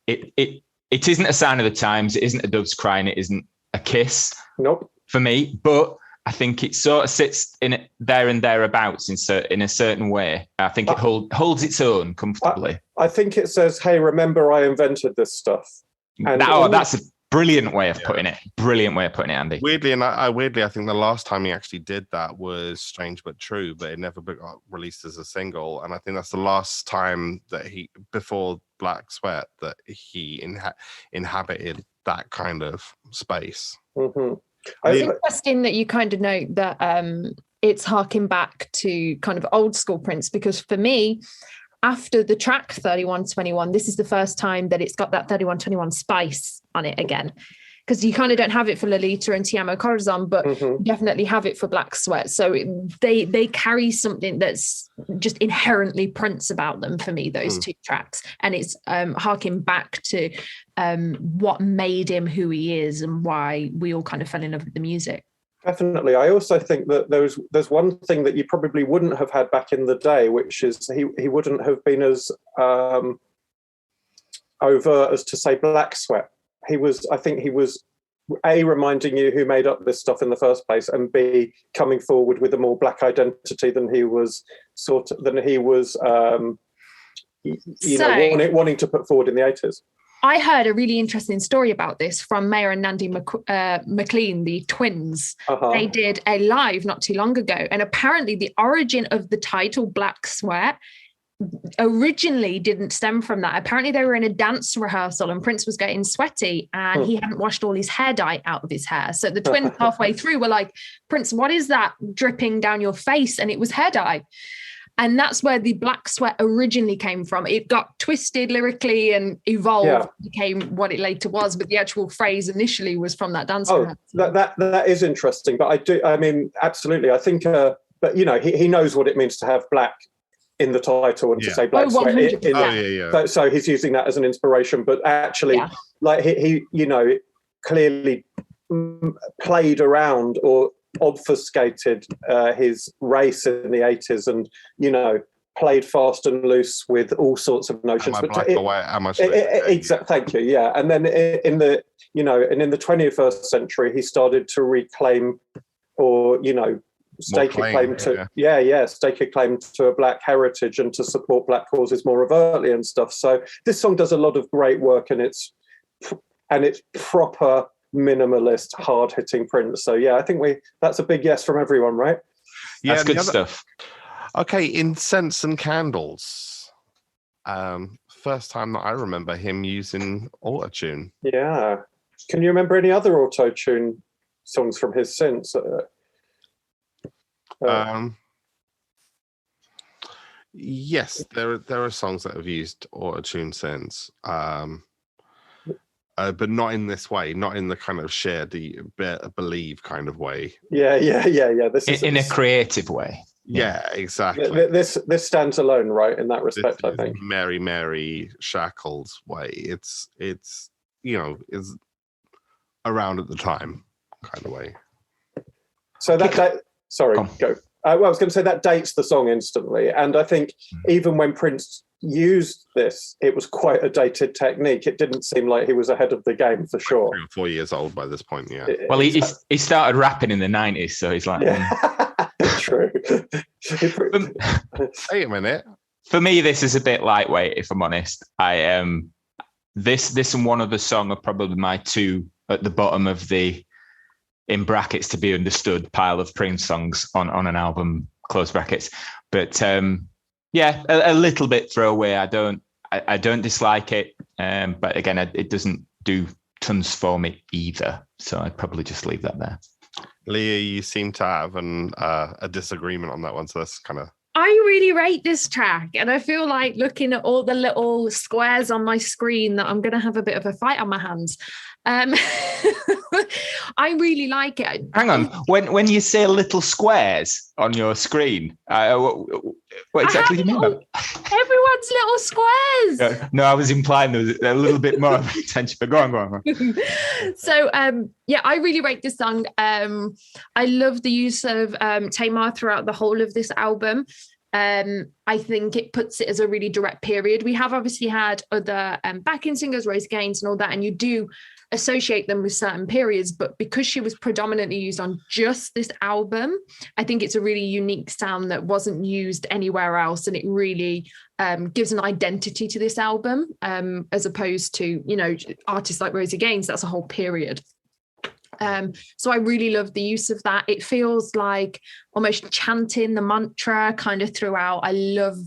Speaker 4: It isn't a sign of the times. It isn't a Dove's Crying. It isn't a Kiss.
Speaker 3: Nope.
Speaker 4: For me, but I think it sort of sits in there and thereabouts in a certain way. I think it holds its own comfortably.
Speaker 3: I think it says, "Hey, remember I invented this stuff." And
Speaker 4: that's a brilliant way of putting it. Brilliant way of putting it, Andy.
Speaker 1: Weirdly, I think the last time he actually did that was Strange But True, but it never got released as a single. And I think that's the last time that before Black Sweat, that he inhabited that kind of space.
Speaker 3: Mm-hmm.
Speaker 2: It's interesting that you kind of note that it's harking back to kind of old school Prince, because for me, after the track 3121, this is the first time that it's got that 3121 spice on it again. Because you kind of don't have it for Lolita and Ti Amo Corazon, but definitely have it for Black Sweat. So they carry something that's just inherently Prince about them for me, those two tracks. And it's harking back to what made him who he is and why we all kind of fell in love with the music.
Speaker 3: Definitely. I also think that there's one thing that you probably wouldn't have had back in the day, which is he wouldn't have been as overt as to say Black Sweat. I think he was A, reminding you who made up this stuff in the first place, and B, coming forward with a more black identity than he was wanting to put forward in the 80s.
Speaker 2: I heard a really interesting story about this from Mayer and Nandy McLean, the twins. They did a live not too long ago. And apparently the origin of the title Black Sweat originally didn't stem from that. Apparently they were in a dance rehearsal and Prince was getting sweaty and he hadn't washed all his hair dye out of his hair. So the twins halfway through were like, Prince, what is that dripping down your face? And it was hair dye. And that's where the Black Sweat originally came from. It got twisted lyrically and evolved, became what it later was. But the actual phrase initially was from that dance.
Speaker 3: That is interesting. But I mean, absolutely. I think, but you know, he knows what it means to have black in the title and to say Black Sweat. So he's using that as an inspiration. But actually, like he, you know, clearly played around or obfuscated his race in the 80s and, you know, played fast and loose with all sorts of notions. Exactly. Thank you. Yeah. And then in the 21st century, he started to reclaim or, you know, stake a claim to a black heritage and to support black causes more overtly and stuff. So this song does a lot of great work and it's proper minimalist, hard-hitting Prince. So yeah, I think that's a big yes from everyone, right?
Speaker 1: Yeah,
Speaker 4: that's good stuff.
Speaker 1: Okay, Incense and Candles. First time that I remember him using autotune.
Speaker 3: Yeah. Can you remember any other autotune songs from his since?
Speaker 1: Yes, there are songs that have used autotune since. But not in this way, not in the kind of share the believe kind of way.
Speaker 3: Yeah. This is
Speaker 4: in a creative way.
Speaker 1: Yeah, exactly.
Speaker 3: This stands alone, right? In that respect, I think.
Speaker 1: Mary Shackles way. It's you know, is around at the time kind of way.
Speaker 3: So sorry, go. I was going to say that dates the song instantly, and I think even when Prince used this, it was quite a dated technique. It didn't seem like he was ahead of the game for sure.
Speaker 1: 3 or 4 years old by this point, yeah.
Speaker 4: Well, he started rapping in the 90s, so he's like...
Speaker 3: True.
Speaker 1: Wait a minute.
Speaker 4: For me, this is a bit lightweight, if I'm honest. This and One Other Song are probably my two at the bottom of the, in brackets to be understood, pile of Prince songs on an album, close brackets. But yeah, a little bit throwaway. I don't dislike it, but again, it doesn't do tons for me either. So I'd probably just leave that there.
Speaker 1: Leah, you seem to have a disagreement on that one, so that's kind of...
Speaker 2: I really rate this track, and I feel like looking at all the little squares on my screen that I'm going to have a bit of a fight on my hands. I really like it.
Speaker 4: Hang on, when you say little squares on your screen, what exactly do you mean by that?
Speaker 2: Everyone's little squares.
Speaker 4: No, I was implying there was a little bit more of attention, but go on.
Speaker 2: So, yeah, I really rate this song. I love the use of Tamar throughout the whole of this album. I think it puts it as a really direct period. We have obviously had other backing singers, Rose Gaines and all that, and you do associate them with certain periods, but because she was predominantly used on just this album, I think it's a really unique sound that wasn't used anywhere else, and it really gives an identity to this album, as opposed to, you know, artists like Rosie Gaines. That's a whole period. So I really love the use of that. It feels like almost chanting the mantra kind of throughout. I love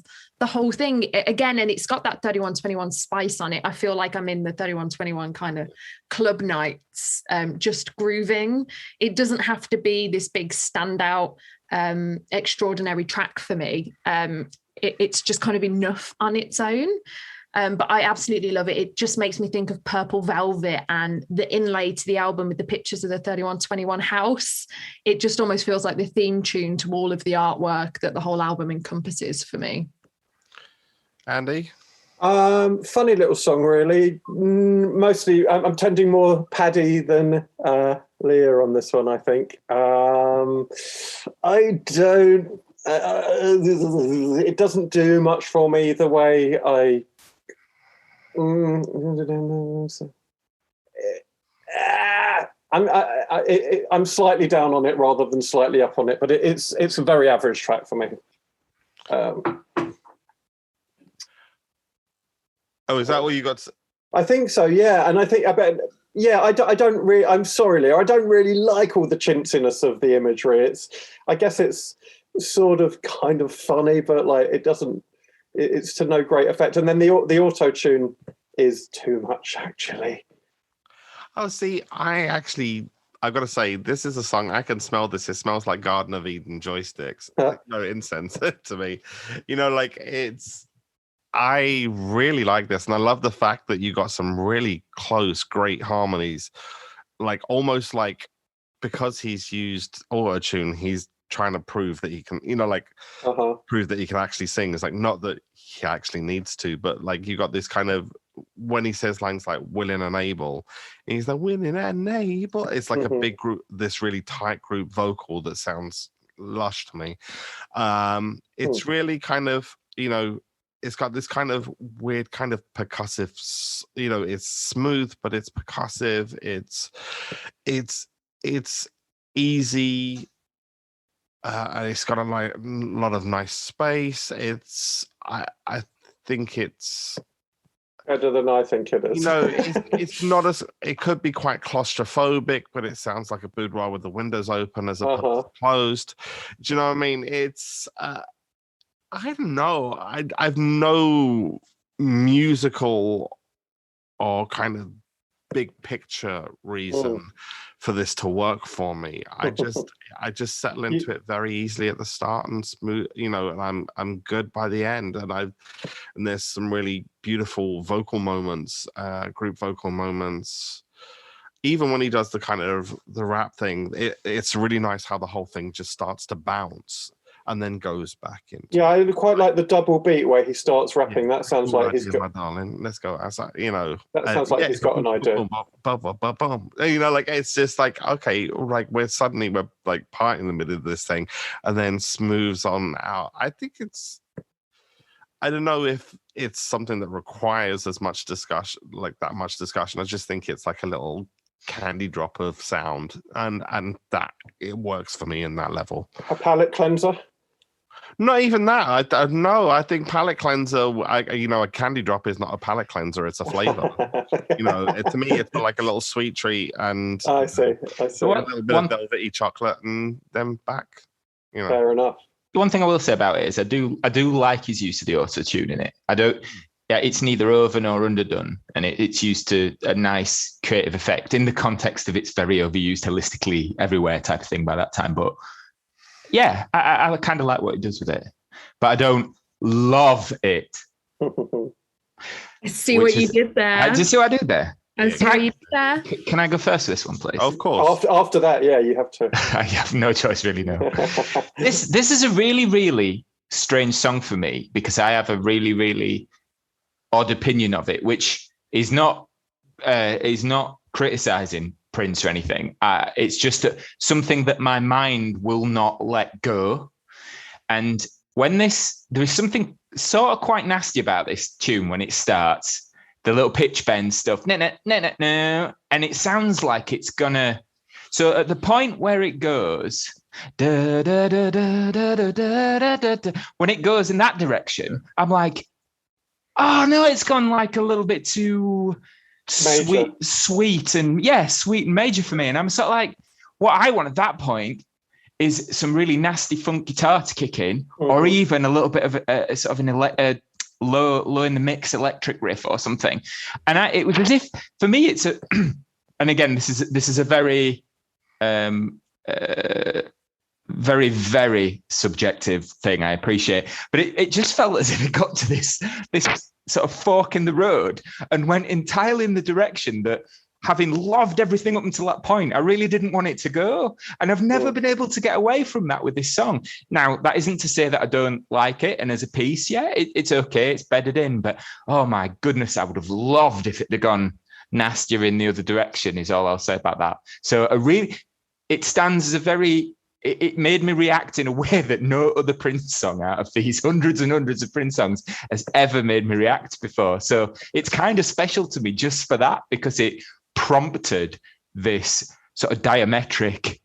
Speaker 2: the whole thing again, and it's got that 3121 spice on it. I feel like I'm in the 3121 kind of club nights, just grooving. It doesn't have to be this big standout, extraordinary track for me. It's just kind of enough on its own. But I absolutely love it. It just makes me think of Purple Velvet and the inlay to the album with the pictures of the 3121 house. It just almost feels like the theme tune to all of the artwork that the whole album encompasses for me.
Speaker 1: Andy?
Speaker 3: Funny little song, really. Mostly, I'm tending more Paddy than Leah on this one, I think. I don't... it doesn't do much for me either way. I'm slightly down on it rather than slightly up on it, but it's a very average track for me.
Speaker 1: Oh, is that what you got?
Speaker 3: I think so, yeah. And I think I don't really. I'm sorry, Leah. I don't really like all the chintziness of the imagery. I guess it's sort of kind of funny, but like it doesn't. It's to no great effect. And then the auto tune is too much, actually.
Speaker 1: Oh, see, I've got to say, this is a song, I can smell this. It smells like Garden of Eden joysticks. No incense to me. I really like this. And I love the fact that you got some really close, great harmonies. Like almost like because he's used auto-tune, he's trying to prove that he can, prove that he can actually sing. It's like, not that he actually needs to, but like you got this kind of, when he says lines like willing and able, and he's like willing and able, it's like a big group, this really tight group vocal that sounds lush to me. It's really kind of, it's got this kind of weird kind of percussive, it's smooth, but it's percussive. It's easy. And it's got a lot of nice space. I think it's
Speaker 3: better than I think it is.
Speaker 1: It's not as, it could be quite claustrophobic, but it sounds like a boudoir with the windows open as opposed to closed. Do you know what I mean? It's I don't know. I've no musical or kind of big picture reason for this to work for me. I just settle into it very easily at the start and smooth, and I'm good by the end. And there's some really beautiful vocal moments, group vocal moments. Even when he does the kind of the rap thing, it's really nice how the whole thing just starts to bounce and then goes back into.
Speaker 3: Yeah, I quite like the double beat where he starts rapping. That sounds like he's got,
Speaker 1: my darling. Let's go outside.
Speaker 3: That sounds like he's got an idea.
Speaker 1: It's just like, okay, like we're like part in the middle of this thing, and then smooths on out. I think I don't know if it's something that requires as much discussion, like that much discussion. I just think it's like a little candy drop of sound, and that it works for me in that level.
Speaker 3: A palate cleanser.
Speaker 1: Not even that. I think palate cleanser. A candy drop is not a palate cleanser; it's a flavor. To me, it's like a little sweet treat, and
Speaker 3: I see.
Speaker 1: A little bit of velvety chocolate, and then back.
Speaker 3: Fair enough.
Speaker 4: The one thing I will say about it is I do like his use of the auto tune in it. It's neither over nor underdone, and it's used to a nice creative effect in the context of it's very overused holistically everywhere type of thing by that time. But yeah, I kind of like what it does with it, but I don't love it.
Speaker 2: I see what you did there.
Speaker 4: Did you see what I did there?
Speaker 2: I see what you did there.
Speaker 4: Can I go first for this one, please?
Speaker 1: Of course.
Speaker 3: After that, yeah, you have to.
Speaker 4: I have no choice, really. No. This is a really, really strange song for me because I have a really, really odd opinion of it, which is not criticizing Prince or anything. It's just something that my mind will not let go. And when there is something sort of quite nasty about this tune when it starts, the little pitch bend stuff, no, and it sounds like it's gonna. So at the point where it goes, da, da, da, da, da, da, da, da, da, when it goes in that direction, I'm like, oh no, it's gone like a little bit too sweet and sweet and major for me. And I'm sort of like, what I want at that point is some really nasty funk guitar to kick in, or even a little bit of a sort of a low in the mix electric riff or something. And it was as if for me it's a, and again this is a very very, very subjective thing, I appreciate. But it just felt as if it got to this sort of fork in the road and went entirely in the direction that, having loved everything up until that point, I really didn't want it to go. And I've never been able to get away from that with this song. Now, that isn't to say that I don't like it. And as a piece, it's okay. It's bedded in. But, oh my goodness, I would have loved if it had gone nastier in the other direction is all I'll say about that. So it stands as a very... It made me react in a way that no other Prince song out of these hundreds and hundreds of Prince songs has ever made me react before. So it's kind of special to me just for that, because it prompted this sort of diametric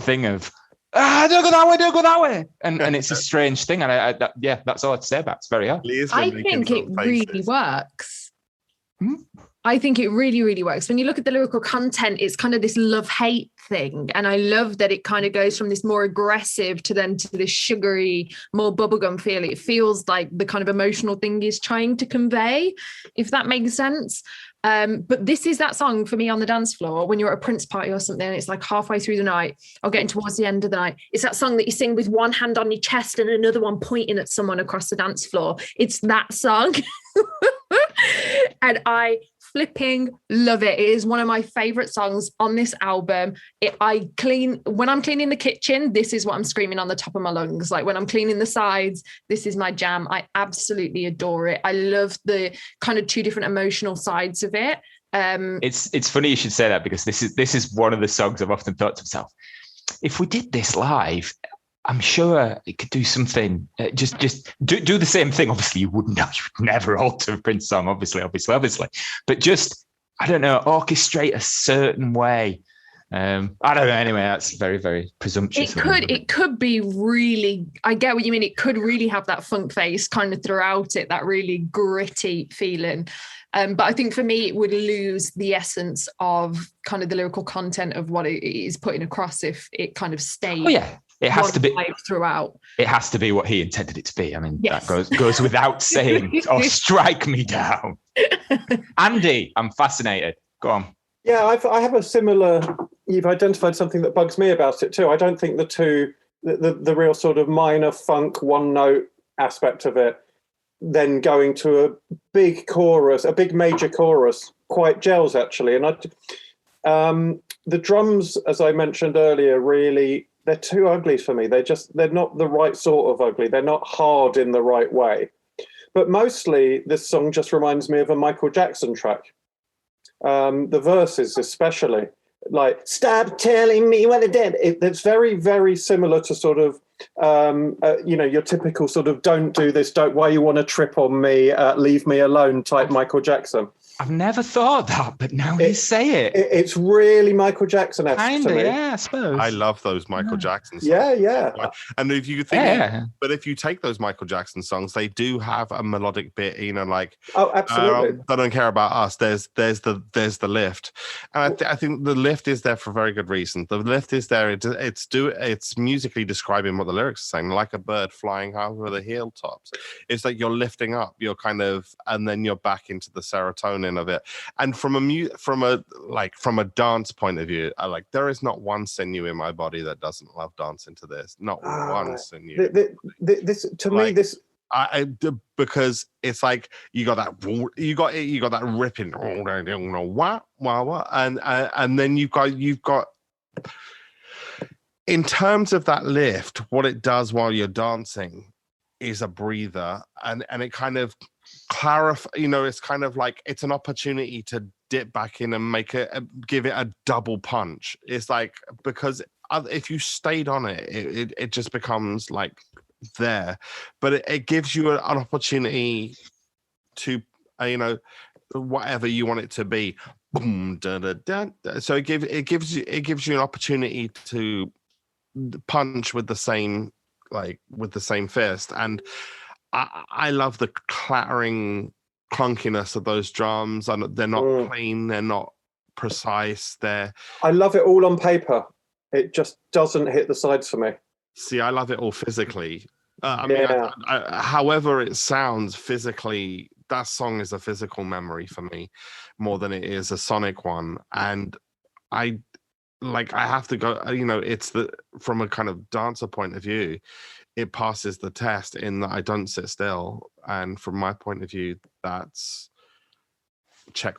Speaker 4: thing of, don't go that way. And it's a strange thing. And that's all I'd say about it. It's very hard.
Speaker 2: I think it really works. I think it really, really works. When you look at the lyrical content, it's kind of this love-hate thing. And I love that it kind of goes from this more aggressive to this sugary, more bubblegum feel. It feels like the kind of emotional thing he's trying to convey, if that makes sense. But this is that song for me on the dance floor when you're at a Prince party or something, and it's like halfway through the night or getting towards the end of the night. It's that song that you sing with one hand on your chest and another one pointing at someone across the dance floor. It's that song. And I flipping love it. It is one of my favorite songs on this album. When I'm cleaning the kitchen, this is what I'm screaming on the top of my lungs. Like when I'm cleaning the sides, this is my jam. I absolutely adore it. I love the kind of two different emotional sides of it.
Speaker 4: It's funny you should say that, because this is one of the songs I've often thought to myself, if we did this live, I'm sure it could do something. Just do the same thing. Obviously, you would never alter a Prince song. Obviously. But just, I don't know, orchestrate a certain way. I don't know. Anyway, that's very, very presumptuous.
Speaker 2: It could be really. I get what you mean. It could really have that funk face kind of throughout it. That really gritty feeling. But I think for me, it would lose the essence of kind of the lyrical content of what it is putting across if it kind of stayed.
Speaker 4: Oh yeah. It has to be
Speaker 2: throughout.
Speaker 4: It has to be what he intended it to be. I mean,
Speaker 2: yes.
Speaker 4: That goes without saying. Or strike me down. Andy, I'm fascinated. Go on.
Speaker 3: Yeah, I have a similar. You've identified something that bugs me about it too. I don't think the real sort of minor funk one note aspect of it, then going to a big chorus, a big major chorus, quite gels actually. And the drums, as I mentioned earlier, really. They're too ugly for me. They're not the right sort of ugly. They're not hard in the right way. But mostly this song just reminds me of a Michael Jackson track. The verses especially, like, stop telling me what I did. It's very, very similar to sort of, your typical sort of don't do this, why you want to trip on me, leave me alone type Michael Jackson.
Speaker 4: I've never thought that, but now you say it.
Speaker 3: It's really Michael Jackson-esque to me.
Speaker 4: Yeah, I suppose.
Speaker 1: I love those Michael Jackson songs.
Speaker 3: Yeah.
Speaker 1: And if you think, but if you take those Michael Jackson songs, they do have a melodic bit, like,
Speaker 3: oh, absolutely.
Speaker 1: They don't care about us. There's the lift, and I think the lift is there for a very good reason. The lift is there. It's musically describing what the lyrics are saying, like a bird flying over the hilltops. It's like you're lifting up. You're kind of, and then you're back into the serotonin of it. And from a dance point of view, there is not one sinew in my body that doesn't love dancing to this. Not one sinew. Because it's like you got that ripping, and then you've got. In terms of that lift, what it does while you're dancing is a breather, and it kind of clarify. It's kind of like it's an opportunity to dip back in and give it a double punch. It's like, because if you stayed on it just becomes like there, but it gives you an opportunity to whatever you want it to be. Boom, da, da, da, da. So it gives you an opportunity to punch with the same fist. And I love the clattering clunkiness of those drums, and they're not clean, they're not precise.
Speaker 3: I love it all on paper. It just doesn't hit the sides for me.
Speaker 1: See, I love it all physically. However it sounds physically, that song is a physical memory for me more than it is a sonic one. And I have to go, it's from a kind of dancer point of view, it passes the test in that I don't sit still. And from my point of view, that's check.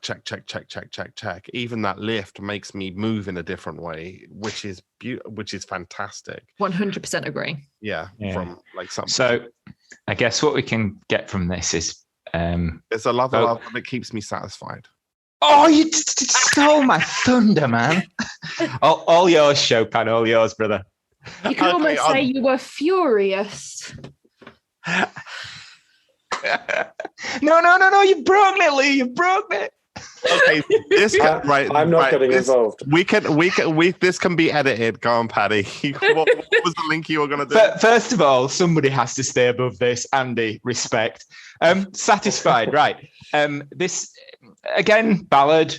Speaker 1: Even that lift makes me move in a different way, which is fantastic.
Speaker 2: 100% agree.
Speaker 1: Yeah. From like something.
Speaker 4: So I guess what we can get from this is
Speaker 1: it's a love album that keeps me satisfied.
Speaker 4: Oh, you stole my thunder, man. all yours, Chopin, all yours, brother.
Speaker 2: You could almost say you were furious.
Speaker 4: No, you broke me, Lee. You broke me.
Speaker 1: Okay,
Speaker 3: I'm not getting involved.
Speaker 1: This can be edited. Go on, Paddy. What was the link you were going to do?
Speaker 4: First of all, somebody has to stay above this. Andy, respect. Satisfied, right? This again, ballad.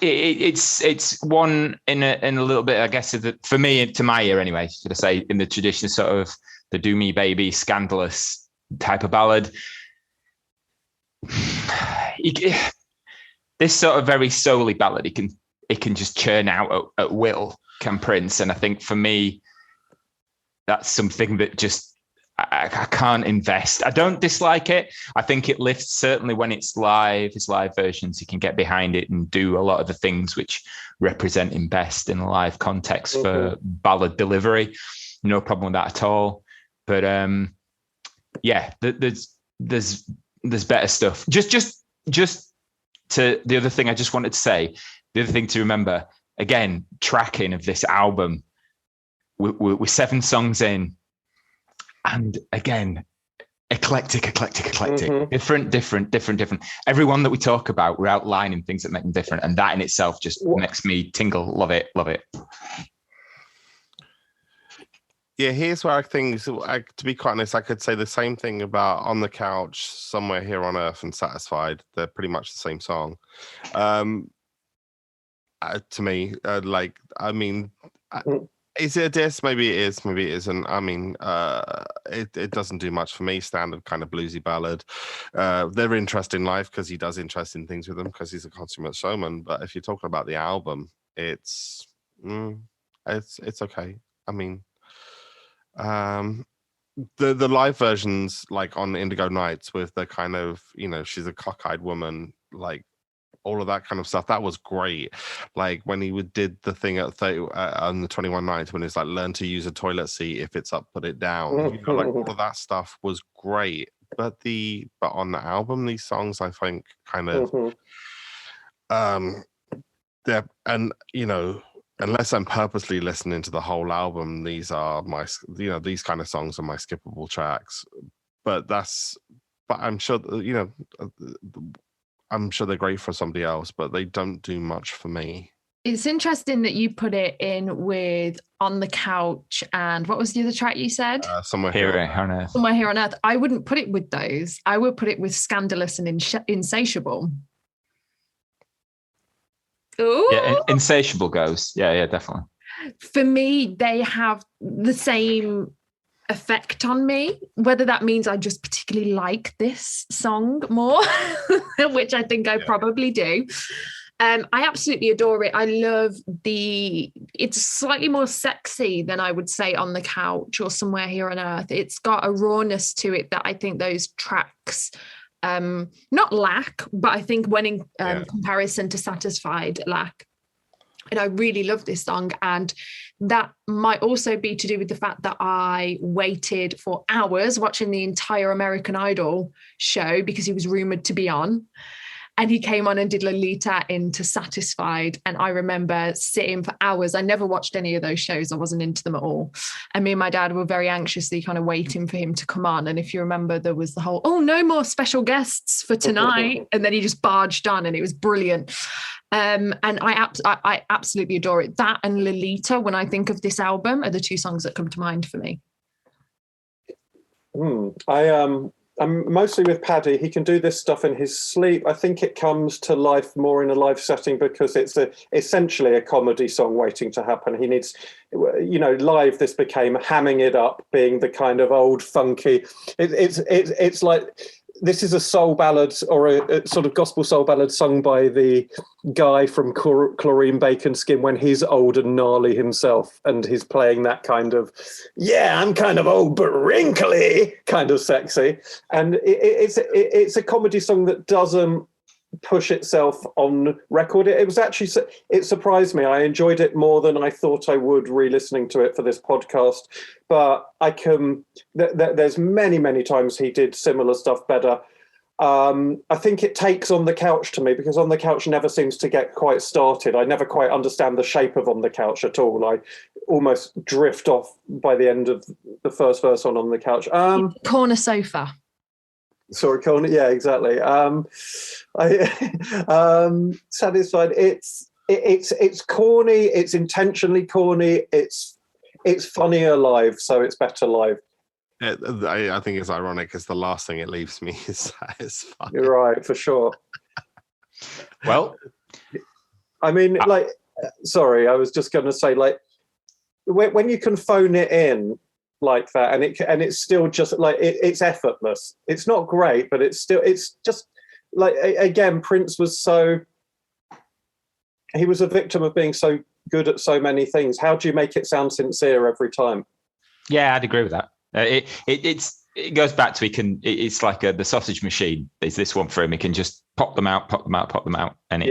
Speaker 4: It's one in a little bit, I guess, for me, to my ear anyway, should I say, in the tradition of sort of the Do Me Baby, scandalous type of ballad. This sort of very soul-y ballad, it can just churn out at will, can Prince. And I think for me, that's something that just I can't invest. I don't dislike it. I think it lifts, certainly when it's live, his live versions, he can get behind it and do a lot of the things which represent him best in a live context for ballad delivery. No problem with that at all. But yeah, there's better stuff. Just to the other thing I just wanted to say, the other thing to remember, again, tracking of this album, we're 7 songs in. And again, eclectic. Different. Everyone that we talk about, we're outlining things that make them different. And that in itself just makes me tingle. Love it.
Speaker 1: Yeah, here's where I think, to be quite honest, I could say the same thing about On the Couch, Somewhere Here on Earth, and Satisfied. They're pretty much the same song. To me, is it a diss? Maybe it is, maybe it isn't. I mean, it doesn't do much for me. Standard kind of bluesy ballad. They're interesting live because he does interesting things with them because he's a consummate showman. But if you're talking about the album, it's okay. I mean, the live versions, like on Indigo Nights, with the kind of, she's a cockeyed woman, like all of that kind of stuff, that was great. Like when he did the thing at on the 21 Nights, when it's like, learn to use a toilet seat, if it's up, put it down. Like all of that stuff was great. But on the album, these songs, I think, kind of they're, and unless I'm purposely listening to the whole album, these are these kind of songs are my skippable tracks. But I'm sure, I'm sure they're great for somebody else, but they don't do much for me.
Speaker 2: It's interesting that you put it in with On the Couch, and what was the other track you said?
Speaker 4: Somewhere Here on Earth.
Speaker 2: Somewhere Here on Earth. I wouldn't put it with those. I would put it with Scandalous and Insatiable. Ooh.
Speaker 4: Yeah, Insatiable goes. Yeah, definitely.
Speaker 2: For me, they have the same effect on me, whether that means I just particularly like this song more, which I think I probably do. I absolutely adore it. I love it's slightly more sexy than I would say On the Couch or Somewhere Here on Earth. It's got a rawness to it that I think those tracks not lack, but I think when in comparison to Satisfied, lack. And I really love this song. And that might also be to do with the fact that I waited for hours watching the entire American Idol show because he was rumored to be on. And he came on and did Lolita into Satisfied. And I remember sitting for hours. I never watched any of those shows. I wasn't into them at all. And me and my dad were very anxiously kind of waiting for him to come on. And if you remember, there was the whole, no more special guests for tonight. And then he just barged on and it was brilliant. And I absolutely adore it. That and Lolita, when I think of this album, are the 2 songs that come to mind for me.
Speaker 3: I'm mostly with Paddy. He can do this stuff in his sleep. I think it comes to life more in a live setting because it's essentially a comedy song waiting to happen. He needs, live, this became hamming it up, being the kind of old funky. It's like, this is a soul ballad or a sort of gospel soul ballad sung by the guy from Chlorine Bacon Skin when he's old and gnarly himself, and he's playing that kind of, I'm kind of old but wrinkly, kind of sexy. And it's a comedy song that doesn't push itself on record. It surprised me. I enjoyed it more than I thought I would re-listening to it for this podcast. But there's many times he did similar stuff better. I think it takes On the Couch to me because On the Couch never seems to get quite started. I never quite understand the shape of On the Couch at all. I almost drift off by the end of the first verse on the Couch.
Speaker 2: Corner sofa.
Speaker 3: Sorry, corner. Yeah, exactly. Satisfied. It's corny. It's intentionally corny. It's funnier live, so it's better live.
Speaker 1: I think it's ironic because the last thing it leaves me is satisfied.
Speaker 3: You're right, for sure.
Speaker 4: Well,
Speaker 3: I mean, sorry, I was just going to say, like, when you can phone it in like that, and it's still just like it's effortless. It's not great, but it's just like, again, Prince was he was a victim of being so good at so many things. How do you make it sound sincere every time?
Speaker 4: Yeah, I'd agree with that. It goes back to it's like the sausage machine. Is this one for him? He can just pop them out, and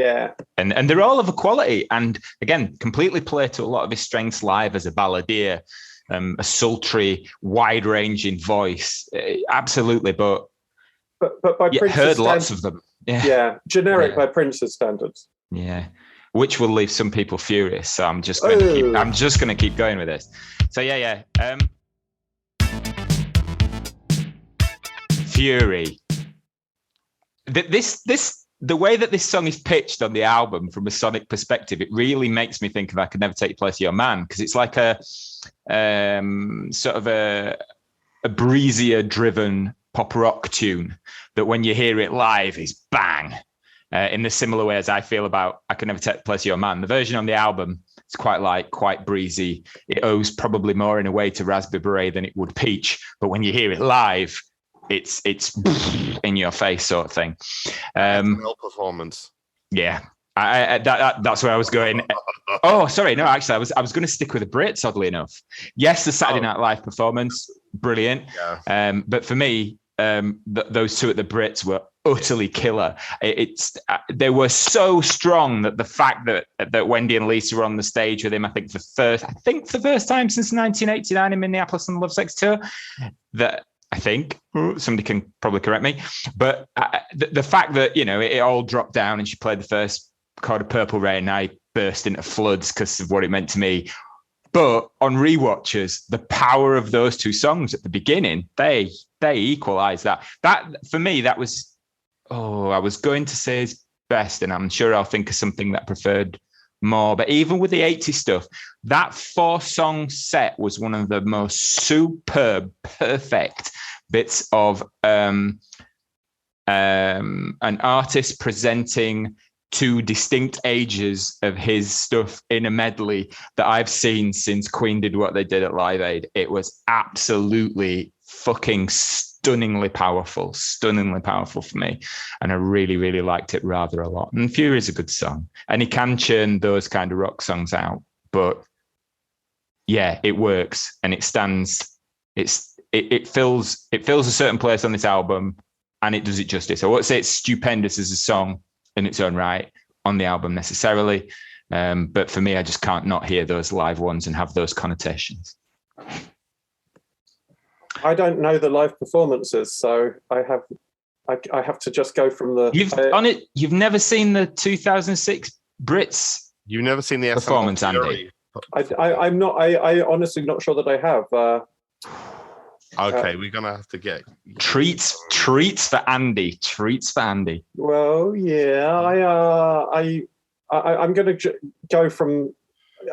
Speaker 4: and they're all of a quality. And again, completely play to a lot of his strengths live as a balladeer, a sultry, wide-ranging voice. Absolutely, but
Speaker 3: by Prince's
Speaker 4: heard lots of them.
Speaker 3: Yeah, generic by Prince's standards.
Speaker 4: Yeah, which will leave some people furious. So I'm just going to keep going with this. So yeah. Fury. The way that this song is pitched on the album from a sonic perspective, it really makes me think of I Could Never Take Your Place, Your Man, because it's like a sort of a breezier driven pop rock tune that when you hear it live is bang. In the similar way as I feel about I Could Never Take Your Place, Your Man. The version on the album is quite breezy. It owes probably more in a way to Raspberry Beret than it would Peach, but when you hear it live, it's in your face sort of thing.
Speaker 1: Performance.
Speaker 4: Yeah, that's where I was going. Oh, sorry, no, actually, I was going to stick with the Brits. Oddly enough, yes, the Saturday Night Live performance, brilliant. Yeah. But for me, those two at the Brits were utterly killer. They were so strong that the fact that Wendy and Lisa were on the stage with him, I think the first time since 1989 in Minneapolis on the Lovesick tour, that. I think somebody can probably correct me, but the fact that, it all dropped down and she played the first chord of Purple Rain, I burst into floods because of what it meant to me. But on rewatches, the power of those two songs at the beginning, they equalize that. That for me, that was, I was going to say his best, and I'm sure I'll think of something that I preferred more. But even with the 80s stuff, that 4-song set was one of the most superb, perfect bits of an artist presenting two distinct ages of his stuff in a medley that I've seen since Queen did what they did at Live Aid. It was absolutely fucking stunningly powerful for me. And I really, really liked it rather a lot. And Fury is a good song. And he can churn those kind of rock songs out. But yeah, it works and it stands. It fills a certain place on this album and it does it justice. I won't say it's stupendous as a song in its own right on the album necessarily. But for me, I just can't not hear those live ones and have those connotations.
Speaker 3: I don't know the live performances, so I have to just go from the.
Speaker 4: You've never seen the 2006 Brits.
Speaker 1: You've never seen the
Speaker 4: performance, Andy.
Speaker 3: I'm not. I honestly not sure that I have.
Speaker 1: Okay, we're gonna have to get
Speaker 4: treats for Andy. Treats for Andy.
Speaker 3: Well, yeah, I'm going to go from.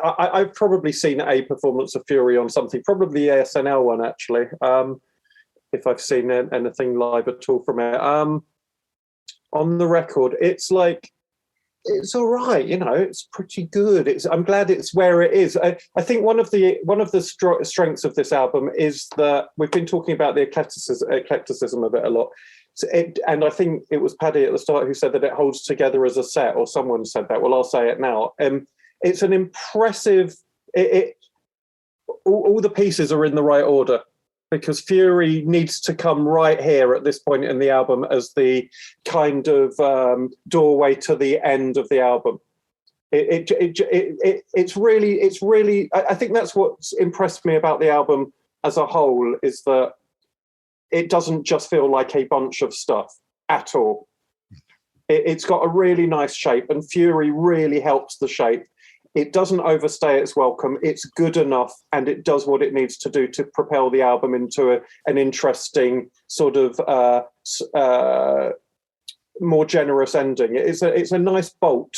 Speaker 3: I've probably seen a performance of Fury on something, probably the SNL one actually. If I've seen anything live at all from it, on the record, it's it's all right. It's pretty good. I'm glad it's where it is. I think one of the strengths of this album is that we've been talking about the eclecticism of it a lot. And I think it was Paddy at the start who said that it holds together as a set, or someone said that. Well, I'll say it now. It's an impressive. All the pieces are in the right order, because Fury needs to come right here at this point in the album as the kind of doorway to the end of the album. It's really. I think that's what's impressed me about the album as a whole, is that it doesn't just feel like a bunch of stuff at all. It's got a really nice shape, and Fury really helps the shape. It doesn't overstay its welcome. It's good enough, and it does what it needs to do to propel the album into an interesting sort of more generous ending. It's a nice bolt.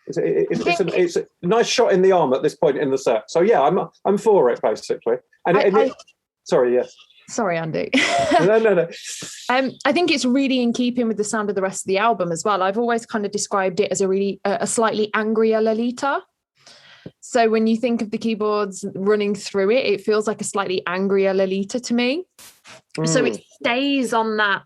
Speaker 3: It's a nice shot in the arm at this point in the set. So yeah, I'm for it basically. And sorry, yes.
Speaker 2: Sorry, Andy.
Speaker 3: No.
Speaker 2: I think it's really in keeping with the sound of the rest of the album as well. I've always kind of described it as a slightly angrier Lolita. So when you think of the keyboards running through it, it feels like a slightly angrier Lolita to me. So it stays on that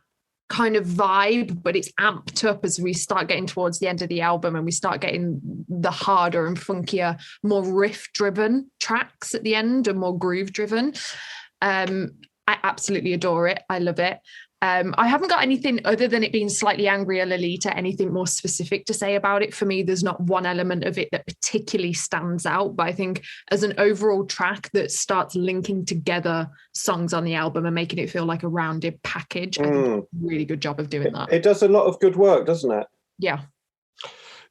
Speaker 2: kind of vibe, but it's amped up as we start getting towards the end of the album and we start getting the harder and funkier, more riff-driven tracks at the end and more groove-driven. I absolutely adore it. I love it. I haven't got anything other than it being slightly angrier Lolita, anything more specific to say about it. For me, there's not one element of it that particularly stands out, but I think as an overall track that starts linking together songs on the album and making it feel like a rounded package, I think it's a really good job of doing that.
Speaker 3: It does a lot of good work, doesn't it?
Speaker 2: Yeah.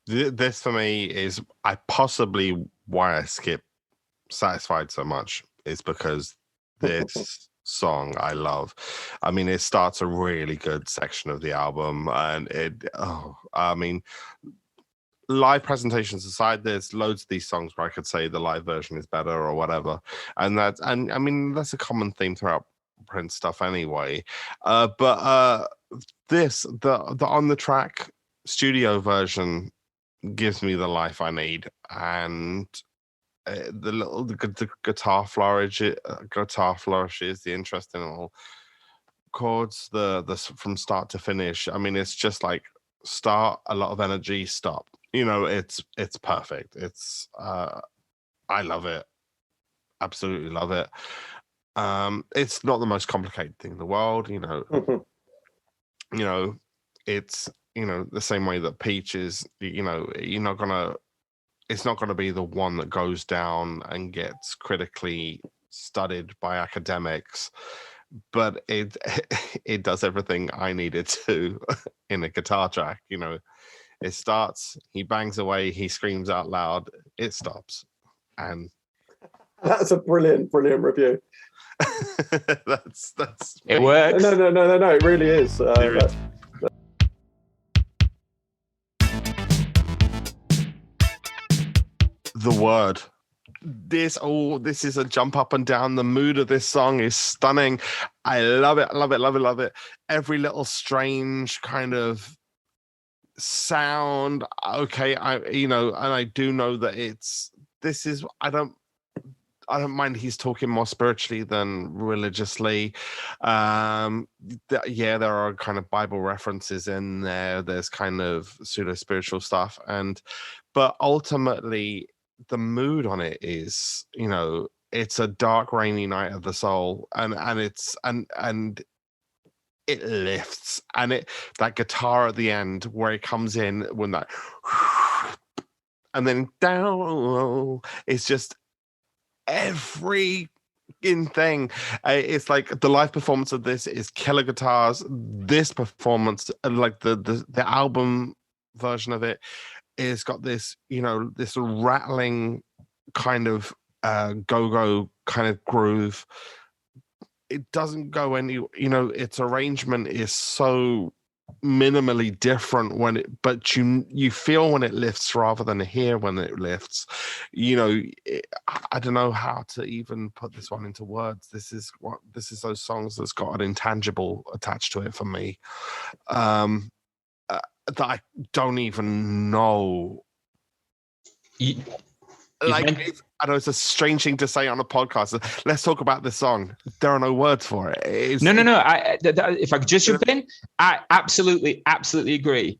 Speaker 1: This for me is possibly why I skip Satisfied so much, is because this song I love. I mean, it starts a really good section of the album, and live presentations aside, there's loads of these songs where I could say the live version is better or whatever, and I mean that's a common theme throughout Prince stuff anyway. But the on the track studio version gives me the life I need, and the guitar flourishes, the interesting little chords, the from start to finish. I mean, it's just like start, a lot of energy, stop. You know, it's perfect. It's I love it, absolutely love it. It's not the most complicated thing in the world. You know, you know, it's the same way that Peach is. You know, it's not going to be the one that goes down and gets critically studied by academics, but it does everything I need it to in a guitar track. You know, it starts, he bangs away, he screams out loud, it stops, and
Speaker 3: that's a brilliant review.
Speaker 1: that's
Speaker 4: it works.
Speaker 3: No, it really is.
Speaker 1: The word. This is a jump up and down. The mood of this song is stunning. I love it. Every little strange kind of sound. Okay, and I do know that I don't mind he's talking more spiritually than religiously. There are kind of Bible references in there. There's kind of pseudo-spiritual stuff, but ultimately the mood on it is, it's a dark, rainy night of the soul, and it lifts, and that guitar at the end where it comes in when that, and then down, it's just every thing. It's like the live performance of this is killer guitars. This performance, like the album version of it, is got this, this rattling kind of go-go kind of groove. It doesn't go any, its arrangement is so minimally different but you feel when it lifts rather than hear when it lifts. I don't know how to even put this one into words. This is those songs that's got an intangible attached to it for me, that I don't even know. I know it's a strange thing to say on a podcast. Let's talk about this song. There are no words for it.
Speaker 4: No. If I could just jump in, I absolutely agree.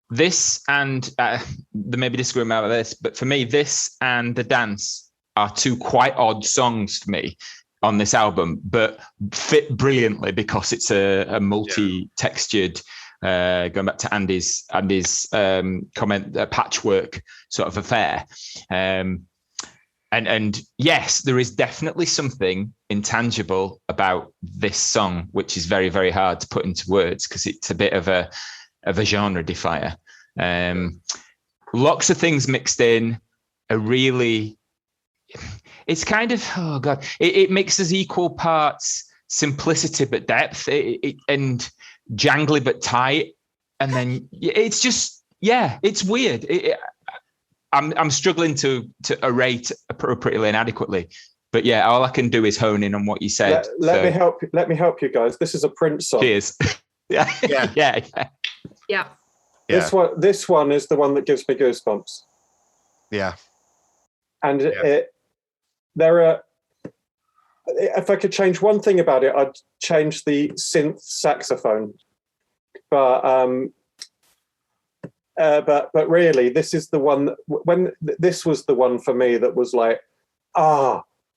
Speaker 4: This and there may be disagreement about this, but for me, this and The Dance are two quite odd songs for me on this album, but fit brilliantly because it's a multi-textured. Going back to Andy's comment, patchwork sort of affair. And yes, there is definitely something intangible about this song, which is very, very hard to put into words because it's a bit of a genre defier. Lots of things mixed in. It's kind of, oh God, it mixes equal parts simplicity but depth, and jangly but tight, and then it's just it's weird. I'm struggling to rate appropriately and adequately But yeah, all I can do is hone in on what you said.
Speaker 3: Let me help you guys. This is a Prince song.
Speaker 4: Cheers. yeah.
Speaker 3: This one is the one that gives me goosebumps.
Speaker 1: Yeah.
Speaker 3: And if I could change one thing about it, I'd change the synth saxophone. But really, this is the one. This was the one for me that was like,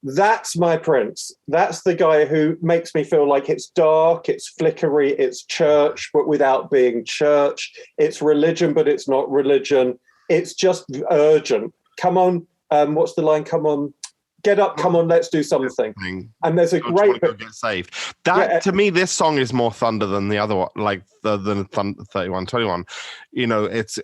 Speaker 3: that's my Prince. That's the guy who makes me feel like it's dark, it's flickery, it's church, but without being church. It's religion, but it's not religion. It's just urgent. Come on, what's the line? Come on, get up, come on, let's do something. And there's a great bit.
Speaker 1: Get saved. To me, this song is more Thunder than the other one, like than 3121. You know, it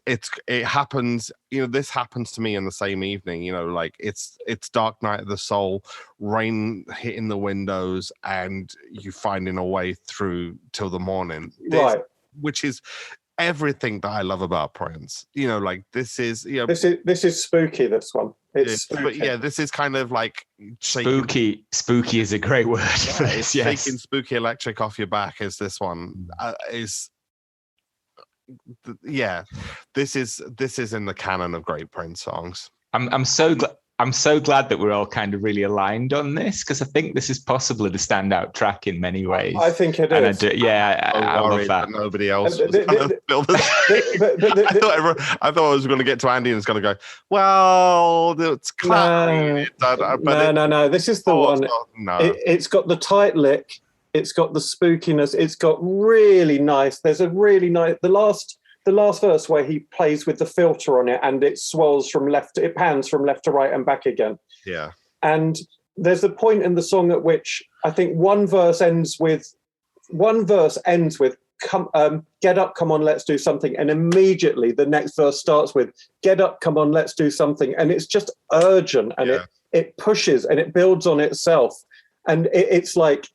Speaker 1: happens. You know, this happens to me in the same evening. You know, like it's dark night of the soul, rain hitting the windows, and you finding a way through till the morning.
Speaker 3: Right.
Speaker 1: Which is everything that I love about Prince. You know, like this is
Speaker 3: this is spooky. This one. It's spooky.
Speaker 1: But yeah, this is kind of like
Speaker 4: spooky. Spooky is a great word for this. Yes,
Speaker 1: taking spooky electric off your back is this one. This is in the canon of great Prince songs. I'm so glad that we're all kind of really aligned on this, because I think this is possibly the standout track in many ways.
Speaker 3: I think it is.
Speaker 1: I
Speaker 3: love
Speaker 1: that. Nobody else was going to build this. I thought I was going to get to Andy and it's going to go, well, it's clean.
Speaker 3: No. This is the one. It's got the tight lick. It's got the spookiness. It's got really nice. There's a really nice. The last verse where he plays with the filter on it and it it pans from left to right and back again.
Speaker 1: Yeah.
Speaker 3: And there's a point in the song at which I think one verse ends with get up, come on, let's do something. And immediately the next verse starts with get up, come on, let's do something. And it's just urgent and it pushes and it builds on itself. And it's like,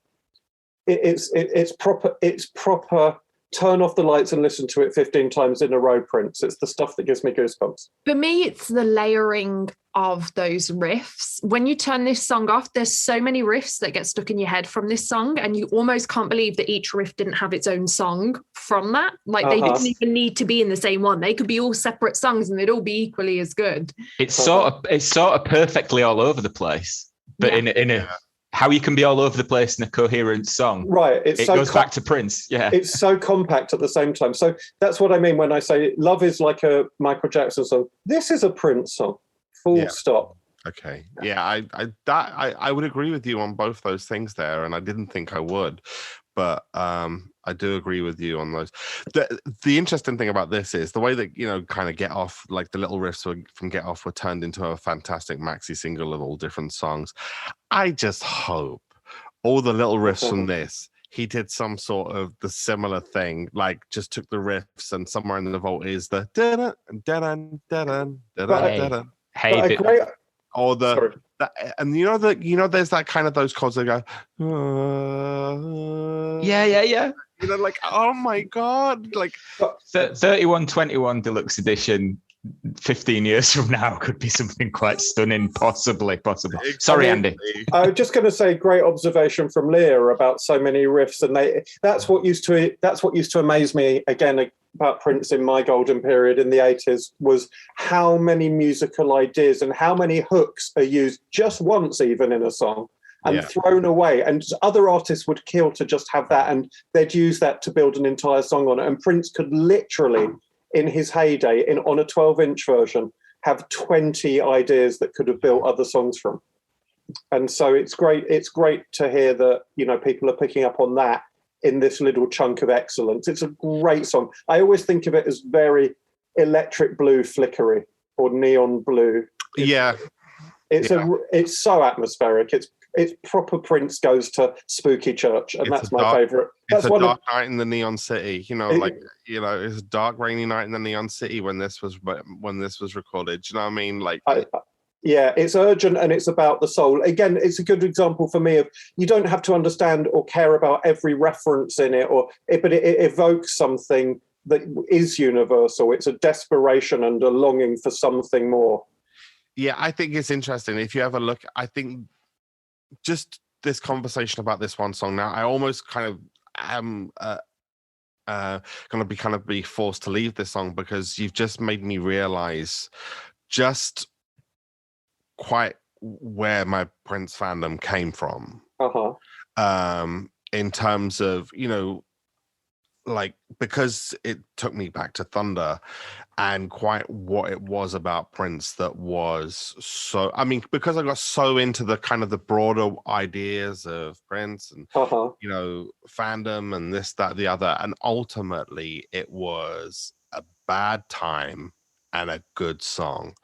Speaker 3: it's proper. Turn off the lights and listen to it 15 times in a row, Prince. It's the stuff that gives me goosebumps.
Speaker 2: For me, it's the layering of those riffs. When you turn this song off, there's so many riffs that get stuck in your head from this song, and you almost can't believe that each riff didn't have its own song from that. Like they didn't even need to be in the same one. They could be all separate songs and they'd all be equally as good.
Speaker 4: It's sort of perfectly all over the place, but in a how you can be all over the place in a coherent song.
Speaker 3: Right.
Speaker 4: It goes back to Prince. Yeah.
Speaker 3: It's so compact at the same time. So that's what I mean when I say Love is like a Michael Jackson song. This is a Prince song. Full stop.
Speaker 1: Okay. Yeah, I would agree with you on both those things there, and I didn't think I would. But I do agree with you on those. The interesting thing about this is the way that, you know, kind of Get Off, like the little riffs from Get Off were turned into a fantastic maxi single of all different songs. I just hope all the little riffs from this, he did some sort of the similar thing, like just took the riffs and somewhere in the vault is the and you know there's that kind of those chords that go
Speaker 4: yeah
Speaker 1: you know, like, oh my god, like
Speaker 4: 3121 deluxe edition 15 years from now could be something quite stunning, possibly. Sorry, Andy.
Speaker 3: I was just going to say, great observation from Leah about so many riffs, and that's what used to amaze me again about Prince in my golden period in the 80s, was how many musical ideas and how many hooks are used just once even in a song and thrown away, and other artists would kill to just have that, and they'd use that to build an entire song on it. And Prince could literally, in his heyday, on a 12-inch version, have 20 ideas that could have built other songs from. And so it's great to hear that, you know, people are picking up on that in this little chunk of excellence. It's a great song. I always think of it as very electric blue flickery or neon blue. It's so atmospheric. It's proper Prince goes to spooky church, and that's my favorite.
Speaker 1: It's a dark night in the neon city, you know, it's a dark, rainy night in the neon city when this was recorded. Do you know what I mean? Like,
Speaker 3: it's urgent and it's about the soul. Again, it's a good example for me of you don't have to understand or care about every reference in it, but it evokes something that is universal. It's a desperation and a longing for something more.
Speaker 1: Yeah, I think it's interesting. If you have a look, I think just this conversation about this one song now, I almost kind of am gonna be forced to leave this song, because you've just made me realize just quite where my Prince fandom came from. In terms of, like, because it took me back to Thunder and quite what it was about Prince that was so, I mean, because I got so into the kind of the broader ideas of Prince and, fandom and this, that, the other. And ultimately it was a bad time and a good song.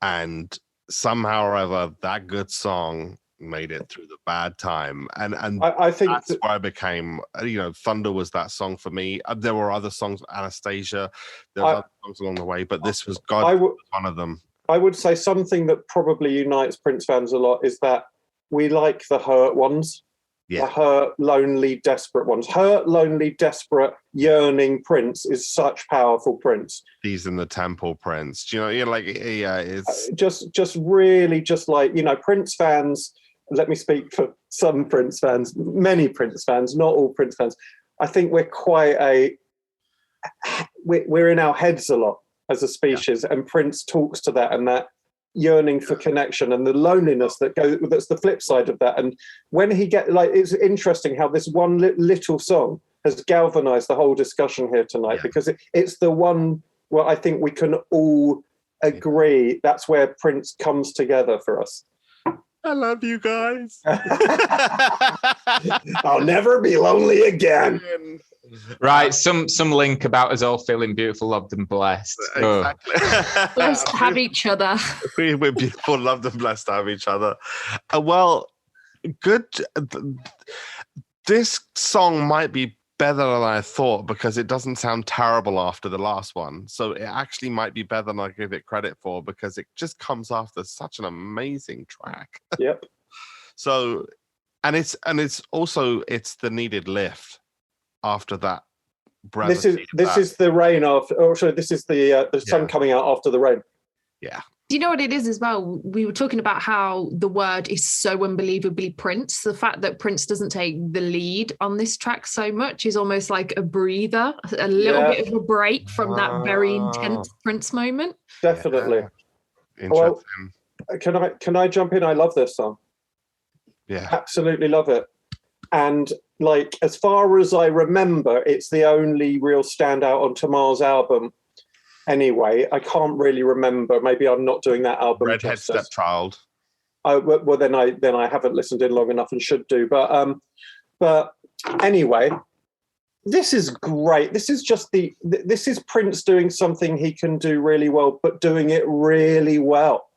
Speaker 1: And somehow or other, that good song made it through the bad time, and I think that's where I became, Thunder was that song for me. There were other songs, Anastasia, there were other songs along the way, but this was one of them.
Speaker 3: I would say something that probably unites Prince fans a lot is that we like the hurt ones, the hurt, lonely, desperate ones. Hurt, lonely, desperate, yearning Prince is such powerful Prince.
Speaker 1: He's in the temple Prince. It's
Speaker 3: just really just like, Prince fans. Let me speak for some Prince fans, many Prince fans, not all Prince fans. I think we're we're in our heads a lot as a species, and Prince talks to that and that yearning for connection and the loneliness that's the flip side of that. And when it's interesting how this one little song has galvanized the whole discussion here tonight, because it's the one where I think we can all agree that's where Prince comes together for us.
Speaker 1: I love you guys.
Speaker 3: I'll never be lonely again.
Speaker 4: Right, some link about us all feeling beautiful, loved and blessed.
Speaker 1: Exactly.
Speaker 2: Blessed to have each other.
Speaker 1: We're beautiful, loved and blessed to have each other. Well, good. This song might be better than I thought, because it doesn't sound terrible after the last one. So it actually might be better than I give it credit for, because it just comes after such an amazing track.
Speaker 3: Yep.
Speaker 1: So, and it's the needed lift after that.
Speaker 3: This is the rain after, or sorry, this is the sun coming out after the rain.
Speaker 1: Yeah.
Speaker 2: Do you know what it is as well? We were talking about how the word is so unbelievably Prince. The fact that Prince doesn't take the lead on this track so much is almost like a breather, a little bit of a break from that very intense Prince moment.
Speaker 3: Definitely.
Speaker 1: Yeah.
Speaker 3: Interesting. Well, can I jump in? I love this song.
Speaker 1: Yeah.
Speaker 3: Absolutely love it. And like, as far as I remember, it's the only real standout on Tamar's album. Anyway, I can't really remember. Maybe I'm not doing that album
Speaker 1: Redhead
Speaker 3: justice.
Speaker 1: Stepchild.
Speaker 3: Well, then I haven't listened in long enough and should do. But anyway, this is great. This is Prince doing something he can do really well, but doing it really well.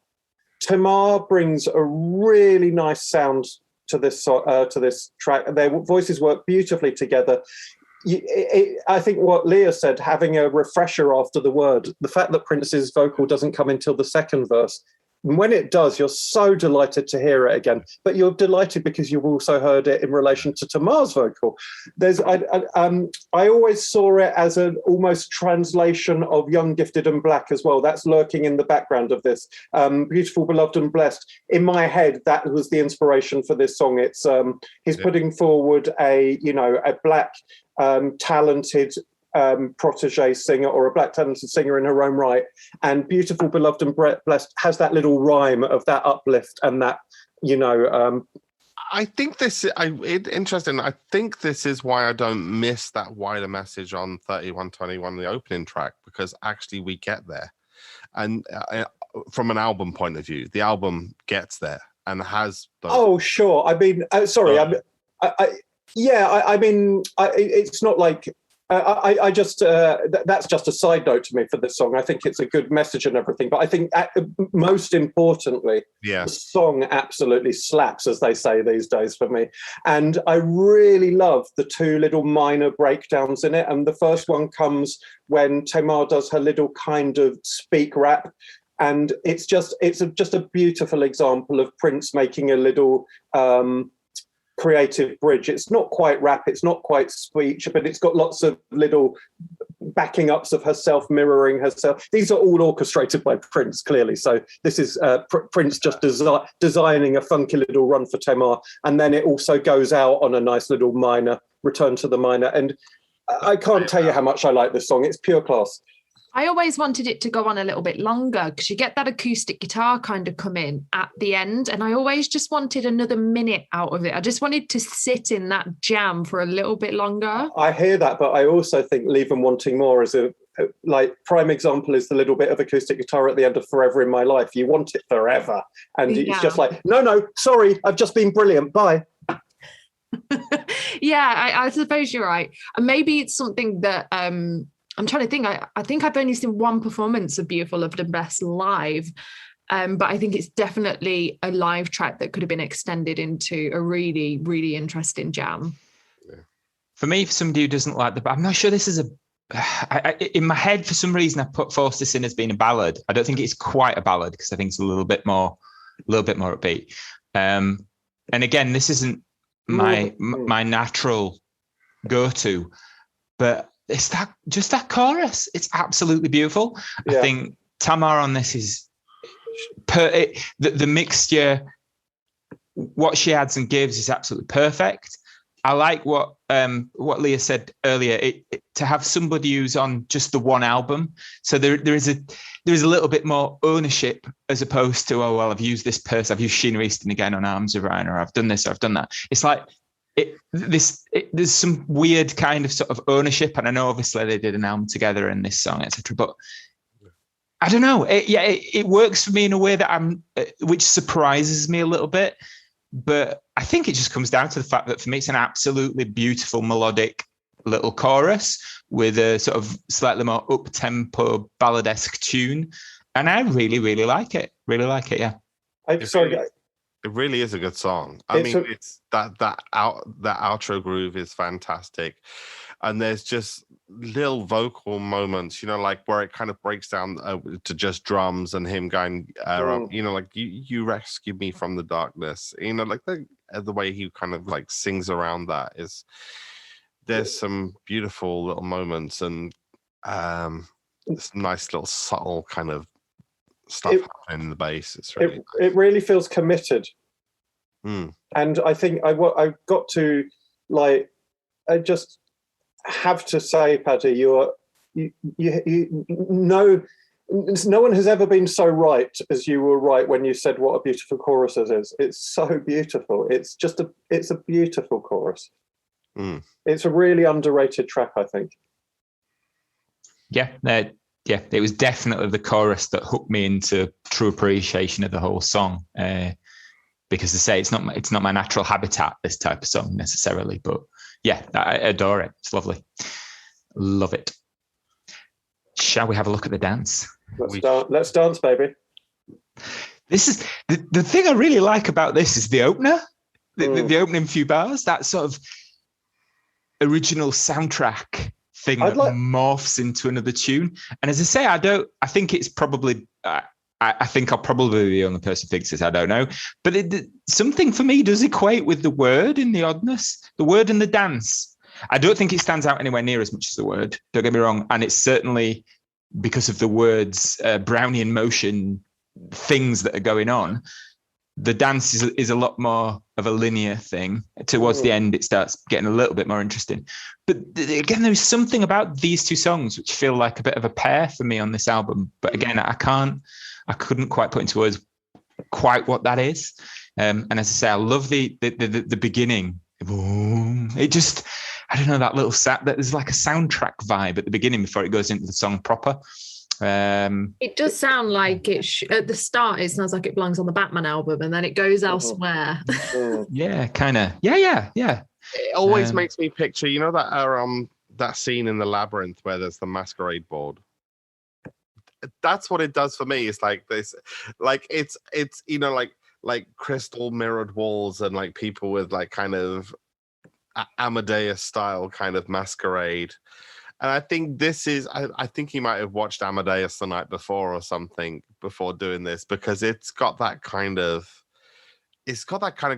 Speaker 3: Tamar brings a really nice sound to this track. Their voices work beautifully together. I think what Leah said, having a refresher after the word, the fact that Prince's vocal doesn't come until the second verse, and when it does, you're so delighted to hear it again. But you're delighted because you've also heard it in relation to Tamar's vocal. I always saw it as an almost translation of Young, Gifted and Black as well. That's lurking in the background of this. Beautiful, Beloved and Blessed. In my head, that was the inspiration for this song. It's he's putting forward a black talented protege singer, or a black talented singer in her own right, and Beautiful, Beloved and Blessed has that little rhyme of that uplift and that
Speaker 1: I think interesting. I think this is why I don't miss that wider message on 3121, the opening track, because actually we get there, and from an album point of view, the album gets there and has those.
Speaker 3: Oh sure, I mean sorry, it's not like I just that's just a side note to me for this song. I think it's a good message and everything, but I think most importantly, the song absolutely slaps, as they say these days for me. And I really love the two little minor breakdowns in it. And the first one comes when Tamar does her little kind of speak rap. And it's just a beautiful example of Prince making a little creative bridge. It's not quite rap, it's not quite speech, but it's got lots of little backing ups of herself mirroring herself. These are all orchestrated by Prince, clearly. So this is Prince just designing a funky little run for Tamar, and then it also goes out on a nice little minor, return to the minor. And I can't tell you how much I like this song. It's pure class.
Speaker 2: I always wanted it to go on a little bit longer because you get that acoustic guitar kind of come in at the end. And I always just wanted another minute out of it. I just wanted to sit in that jam for a little bit longer.
Speaker 3: I hear that, but I also think Leave 'Em Wanting More is a prime example is the little bit of acoustic guitar at the end of Forever in My Life. You want it forever. And it's just like, no, sorry, I've just been brilliant. Bye.
Speaker 2: Yeah, I suppose you're right. And maybe it's something that... I'm trying to think. I think I've only seen one performance of Beautiful, Loved and Best live, but I think it's definitely a live track that could have been extended into a really, really interesting jam.
Speaker 1: Yeah.
Speaker 4: For me, for somebody who doesn't like I'm not sure this is in my head, for some reason, I forced this in as being a ballad. I don't think it's quite a ballad because I think it's a little bit more upbeat. And again, this isn't my natural go-to, but it's that chorus. It's absolutely beautiful. Yeah. I think Tamar on this is the mixture. What she adds and gives is absolutely perfect. I like what Leah said earlier. To have somebody who's on just the one album, so there is a little bit more ownership as opposed to I've used this person, I've used Sheena Easton again on Arms of Ryan, or I've done this, or I've done that. It's like. There's some weird kind of sort of ownership, and I know obviously they did an album together in this song, etc. But I don't know. It works for me in a way that which surprises me a little bit. But I think it just comes down to the fact that for me, it's an absolutely beautiful melodic little chorus with a sort of slightly more up-tempo ballad-esque tune, and I really, really like it. Really like it. Yeah.
Speaker 1: It really is a good song. It's that outro groove is fantastic, and there's just little vocal moments, like where it kind of breaks down to just drums and him going, like you rescued me from the darkness. Like the way he kind of like sings around that is. There's some beautiful little moments and some nice little subtle kind of stuff happening in the bass. It's really
Speaker 3: it really feels committed. And I think I've got to I just have to say, Paddy, you no one has ever been so right as you were right when you said what a beautiful chorus it is. It's so beautiful. It's a beautiful chorus. It's a really underrated track, I think.
Speaker 4: Yeah, it was definitely the chorus that hooked me into true appreciation of the whole song. Because to say it's not my natural habitat, this type of song necessarily, but yeah, I adore it. It's lovely. Love it. Shall we have a look at the dance?
Speaker 3: Let's dance, baby.
Speaker 4: This is the thing I really like about this is the opener, the opening few bars, that sort of original soundtrack thing that morphs into another tune. And as I say, I think it's probably, I think I'll probably be the only person who thinks this, I don't know. But something for me does equate with the word in the oddness, the word and the dance. I don't think it stands out anywhere near as much as the word, don't get me wrong. And it's certainly because of the words, Brownian motion, things that are going on. The dance is a lot more of a linear thing. Towards the end, it starts getting a little bit more interesting. But again, there's something about these two songs which feel like a bit of a pair for me on this album. But again, I couldn't quite put into words quite what that is. And as I say, I love the beginning. It just, I don't know, that little there's like a soundtrack vibe at the beginning before it goes into the song proper.
Speaker 2: It does sound like it at the start it sounds like it belongs on the Batman album and then it goes elsewhere.
Speaker 4: Yeah, kind of. Yeah.
Speaker 1: It always makes me picture, that scene in the labyrinth where there's the masquerade board. That's what it does for me. It's like this, like it's like crystal mirrored walls and like people with like kind of Amadeus style kind of masquerade. And I think I think he might have watched Amadeus the night before or something before doing this, because it's got that kind of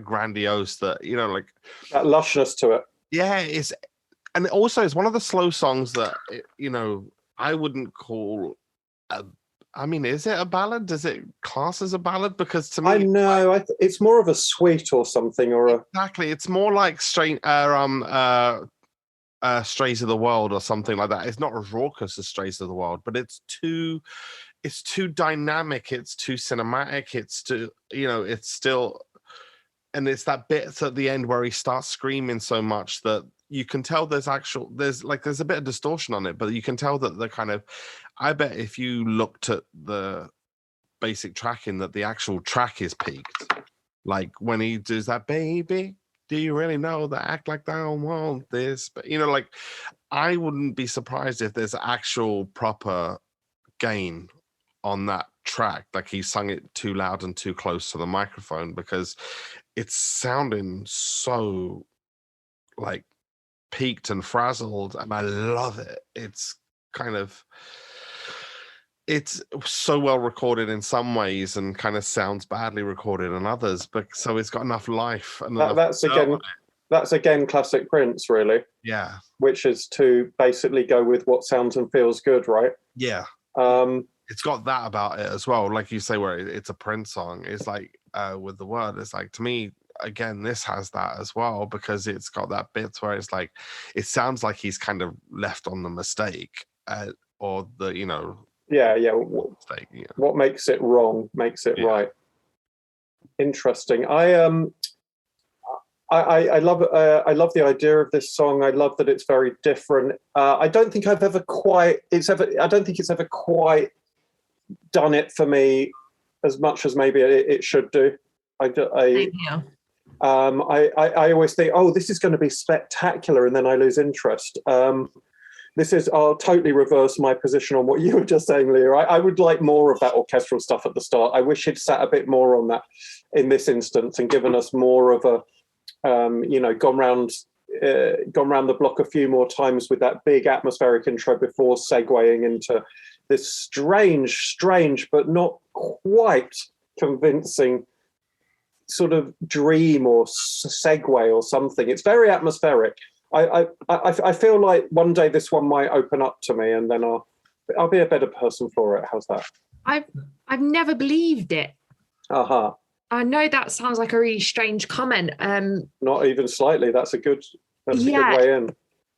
Speaker 1: grandiose that, like
Speaker 3: that lushness to it.
Speaker 1: Yeah, and also it's one of the slow songs that, you know, I wouldn't call I mean, is it a ballad? Does it class as a ballad? Because to me,
Speaker 3: I know it's more of a suite or something, or
Speaker 1: exactly. It's more like Strays of the World or something like that. It's not as raucous as Strays of the World, but it's too dynamic. It's too cinematic. It's too, you know, it's still, and it's that bit at the end where he starts screaming so much that you can tell there's a bit of distortion on it, but you can tell that the kind of, I bet if you looked at the basic tracking, that the actual track is peaked. Like when he does that, baby, do you really know that act like I don't want this? But, you know, like, I wouldn't be surprised if there's actual proper gain on that track. Like he sung it too loud and too close to the microphone, because it's sounding so like peaked and frazzled, and I love it. It's so well recorded in some ways and kind of sounds badly recorded in others, but so it's got enough life. And
Speaker 3: that's again classic Prince, really.
Speaker 1: Yeah.
Speaker 3: Which is to basically go with what sounds and feels good, right?
Speaker 1: Yeah. It's got that about it as well, like you say, where it's a Prince song. It's like with the word, it's like, to me, again, this has that as well, because it's got that bit where it's like, it sounds like he's kind of left on the mistake, or the, you know, mistake, yeah. What
Speaker 3: makes it wrong makes it right. Interesting. I love the idea of this song. I love that it's very different. I don't think it's ever quite done it for me as much as maybe it should do. I always think, oh, this is going to be spectacular, and then I lose interest. I'll totally reverse my position on what you were just saying, Leah. I would like more of that orchestral stuff at the start. I wish he'd sat a bit more on that in this instance and given us more of a, gone round the block a few more times with that big atmospheric intro before segueing into this strange, but not quite convincing sort of dream or segue or something. It's very atmospheric. I feel like one day this one might open up to me, and then I'll be a better person for it. How's that?
Speaker 2: I've never believed it.
Speaker 3: Uh-huh.
Speaker 2: I know that sounds like a really strange comment.
Speaker 3: Not even slightly. That's a good way in.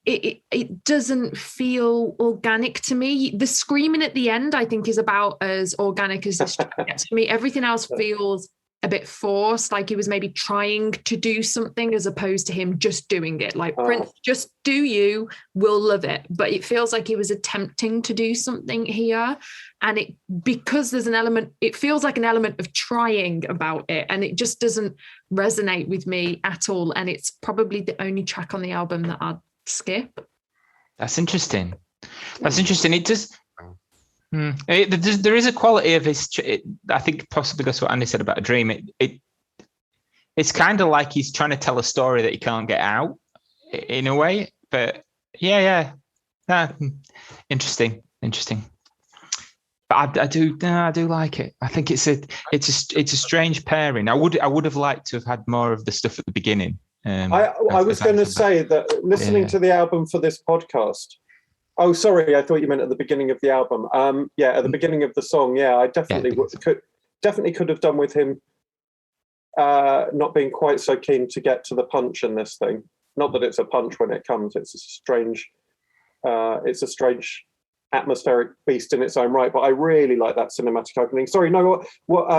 Speaker 2: It doesn't feel organic to me. The screaming at the end, I think, is about as organic as this gets for me. Everything else feels a bit forced, like he was maybe trying to do something as opposed to him just doing it. Like, Prince, just do you, we'll love it. But it feels like he was attempting to do something here. And because there's an element, it feels like an element of trying about it. And it just doesn't resonate with me at all. And it's probably the only track on the album that I'd skip.
Speaker 4: That's interesting. It does. There is a quality of his. I think possibly that's what Andy said about A Dream. It's kind of like he's trying to tell a story that he can't get out in a way. But yeah. Interesting. But I do like it. I think it's a strange pairing. I would have liked to have had more of the stuff at the beginning.
Speaker 3: I was going to say that listening to the album for this podcast. Oh, sorry. I thought you meant at the beginning of the album. At the beginning of the song. Yeah, I definitely could have done with him not being quite so keen to get to the punch in this thing. Not that it's a punch when it comes. It's a strange atmospheric beast in its own right. But I really like that cinematic opening. Sorry, no. What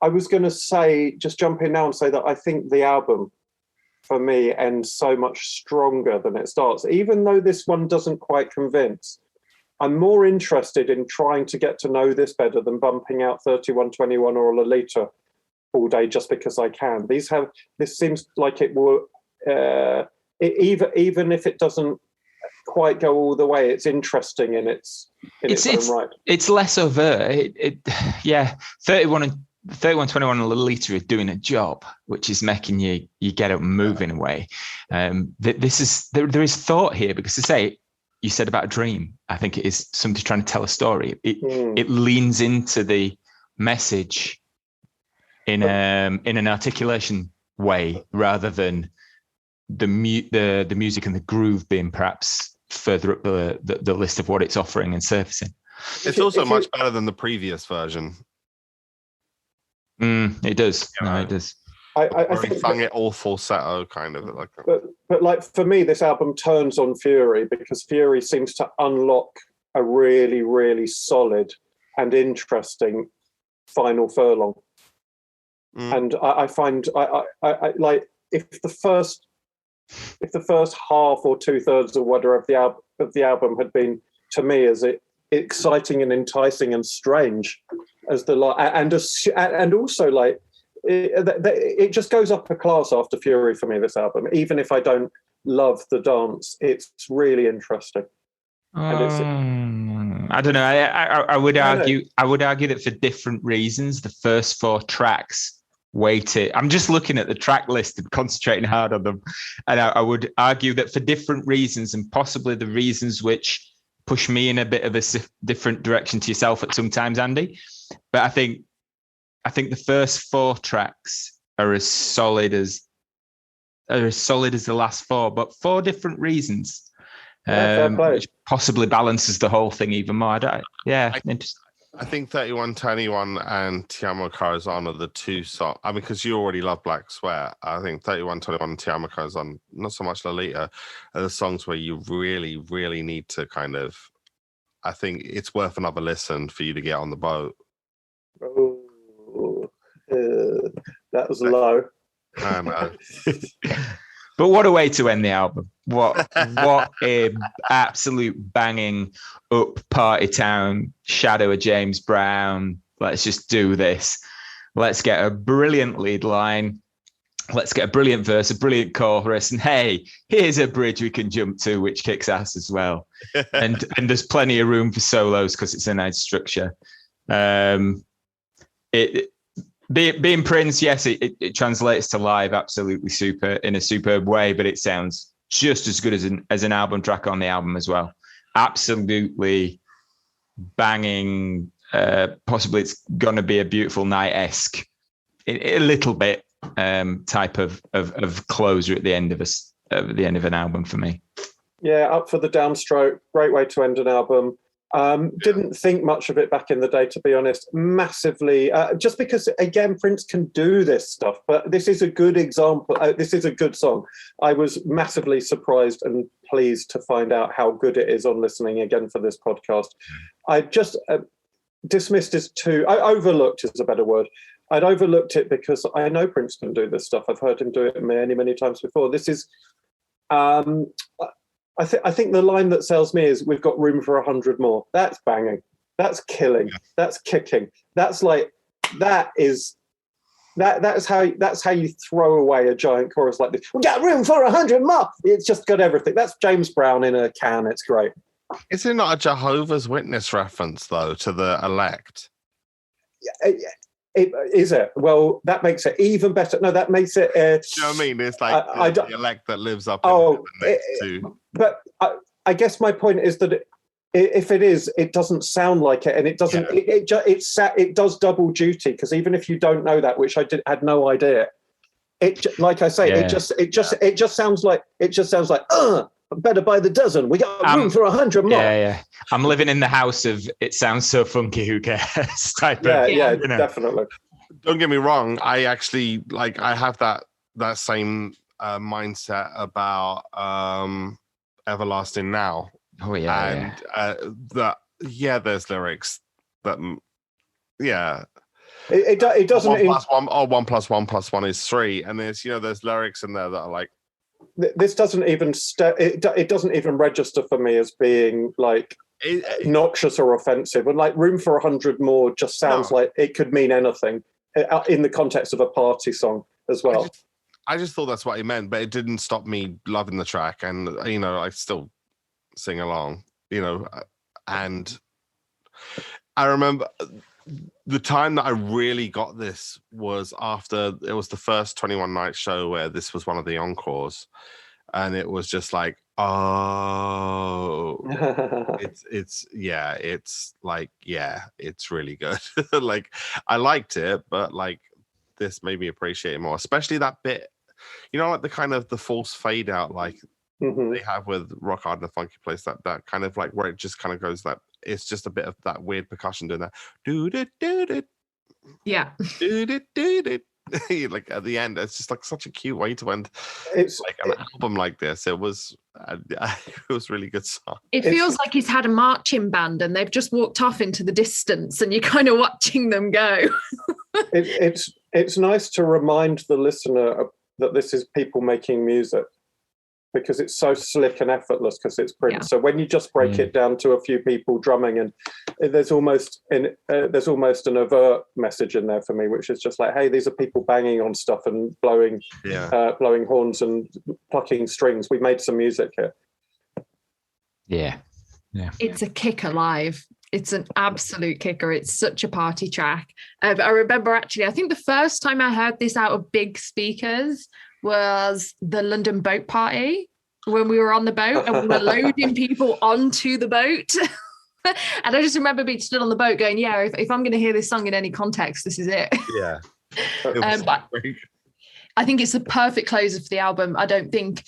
Speaker 3: I was going to say, just jump in now and say that I think the album, for me, ends so much stronger than it starts. Even though this one doesn't quite convince, I'm more interested in trying to get to know this better than bumping out 3121 or Lolita all day just because I can. This seems like it will, even if it doesn't quite go all the way, it's interesting in its own right. It's
Speaker 4: less overt. 3121 and Lolita is doing a job, which is making you get up and move in a way. There is thought here, because to say, you said about A Dream, I think it is somebody trying to tell a story. It leans into the message in an articulation way rather than the music and the groove being perhaps further up the list of what it's offering and surfacing.
Speaker 1: It's also much better than the previous version.
Speaker 4: It does.
Speaker 1: You know,
Speaker 4: No, it does.
Speaker 3: I
Speaker 1: he
Speaker 3: think
Speaker 1: sung it all falsetto, kind of like.
Speaker 3: But like for me, this album turns on Fury because Fury seems to unlock a really, really solid and interesting final furlong. And I find I like if the first half or 2/3 or whatever of the album had been, to me, as exciting and enticing and strange as the and also like it just goes up a class after Fury for me, this album. Even if I don't love the dance, it's really interesting.
Speaker 4: I don't know. I would argue that for different reasons, the first 4 tracks weighted. I'm just looking at the track list and concentrating hard on them, and I would argue that for different reasons, and possibly the reasons which push me in a bit of a different direction to yourself at sometimes, Andy. But I think the first 4 tracks are as solid as the last 4, but for different reasons. Which possibly balances the whole thing even more.
Speaker 1: I think 3121 and Ti Amo Corazon are the 2 songs. I mean, because you already love Black Sweat. I think 3121 and Ti Amo Corazon, not so much Lolita, are the songs where you really, really need to kind of. I think it's worth another listen for you to get on the boat.
Speaker 3: Oh, that was low.
Speaker 1: I know.
Speaker 4: But what a way to end the album. What a absolute banging up Party Town, Shadow of James Brown. Let's just do this. Let's get a brilliant lead line. Let's get a brilliant verse, a brilliant chorus. And hey, here's a bridge we can jump to, which kicks ass as well. and there's plenty of room for solos because it's a nice structure. Being Prince, yes, it translates to live absolutely in a superb way, but it sounds just as good as an album track on the album as well. Absolutely banging. Possibly it's gonna be a beautiful night-esque, a little bit type of closer at the end of an album for me. Yeah,
Speaker 3: up for the downstroke. Great way to end an album. Didn't think much of it back in the day, to be honest. Massively, just because again Prince can do this stuff, but this is a good example. This is a good song. I was massively surprised and pleased to find out how good it is on listening again for this podcast. I just dismissed as I overlooked is a better word. I'd overlooked it because I know Prince can do this stuff. I've heard him do it many, many times before. This is I think the line that sells me is "We've got room for 100 more." That's banging. That's killing. That's kicking. That's like that's how you throw away a giant chorus like this. We got room for 100 more. It's just got everything. That's James Brown in a can. It's great.
Speaker 1: Is it not a Jehovah's Witness reference though to the elect?
Speaker 3: Is it? Well, that makes it even better. No, that makes it.
Speaker 1: You know what I mean? It's like the elect that lives up in heaven next to.
Speaker 3: But I guess my point is that if it is, it doesn't sound like it, and it doesn't. Yeah. It does double duty because even if you don't know that, which I had no idea, like I say, it just sounds like better by the dozen. We got room for 100 more.
Speaker 4: Yeah. I'm living in the house of it sounds so funky, who cares? type of,
Speaker 3: definitely.
Speaker 1: Don't get me wrong. I actually I have that same mindset about Everlasting Now.
Speaker 4: Oh yeah.
Speaker 1: And there's lyrics that
Speaker 3: it doesn't.
Speaker 1: 1 + 1 + 1 is 3, and there's lyrics in there that are like.
Speaker 3: This doesn't even it doesn't even register for me as being like noxious or offensive, and like room for 100 more just sounds like it could mean anything in the context of a party song as well.
Speaker 1: I just thought that's what he meant, but it didn't stop me loving the track, and I still sing along, and I remember the time that I really got this was after it was the first 21 Nights show where this was one of the encores, and it was just like, oh, it's really good. Like I liked it, but like this made me appreciate it more, especially that bit like the kind of the false fade out, like they have with Rock Hard and the Funky Place, that kind of like where it just kind of goes that it's just a bit of that weird percussion doing that.
Speaker 2: Yeah.
Speaker 1: Like at the end, it's just like such a cute way to end.
Speaker 3: It's
Speaker 1: like an album like this. It was really good song.
Speaker 2: It feels like he's had a marching band and they've just walked off into the distance, and you're kind of watching them go.
Speaker 3: It's nice to remind the listener that this is people making music, because it's so slick and effortless because it's Prince.
Speaker 2: Yeah.
Speaker 3: So when you just break it down to a few people drumming, and there's almost an overt message in there for me, which is just like, hey, these are people banging on stuff and blowing horns and plucking strings. We made some music here.
Speaker 4: Yeah.
Speaker 2: It's a kicker live. It's an absolute kicker. It's such a party track. But I remember actually, I think the first time I heard this out of big speakers was the London boat party, when we were on the boat and we were loading people onto the boat. And I just remember being stood on the boat going, yeah, if I'm going to hear this song in any context, this is it.
Speaker 1: Yeah.
Speaker 2: But I think it's the perfect closer for the album. I don't think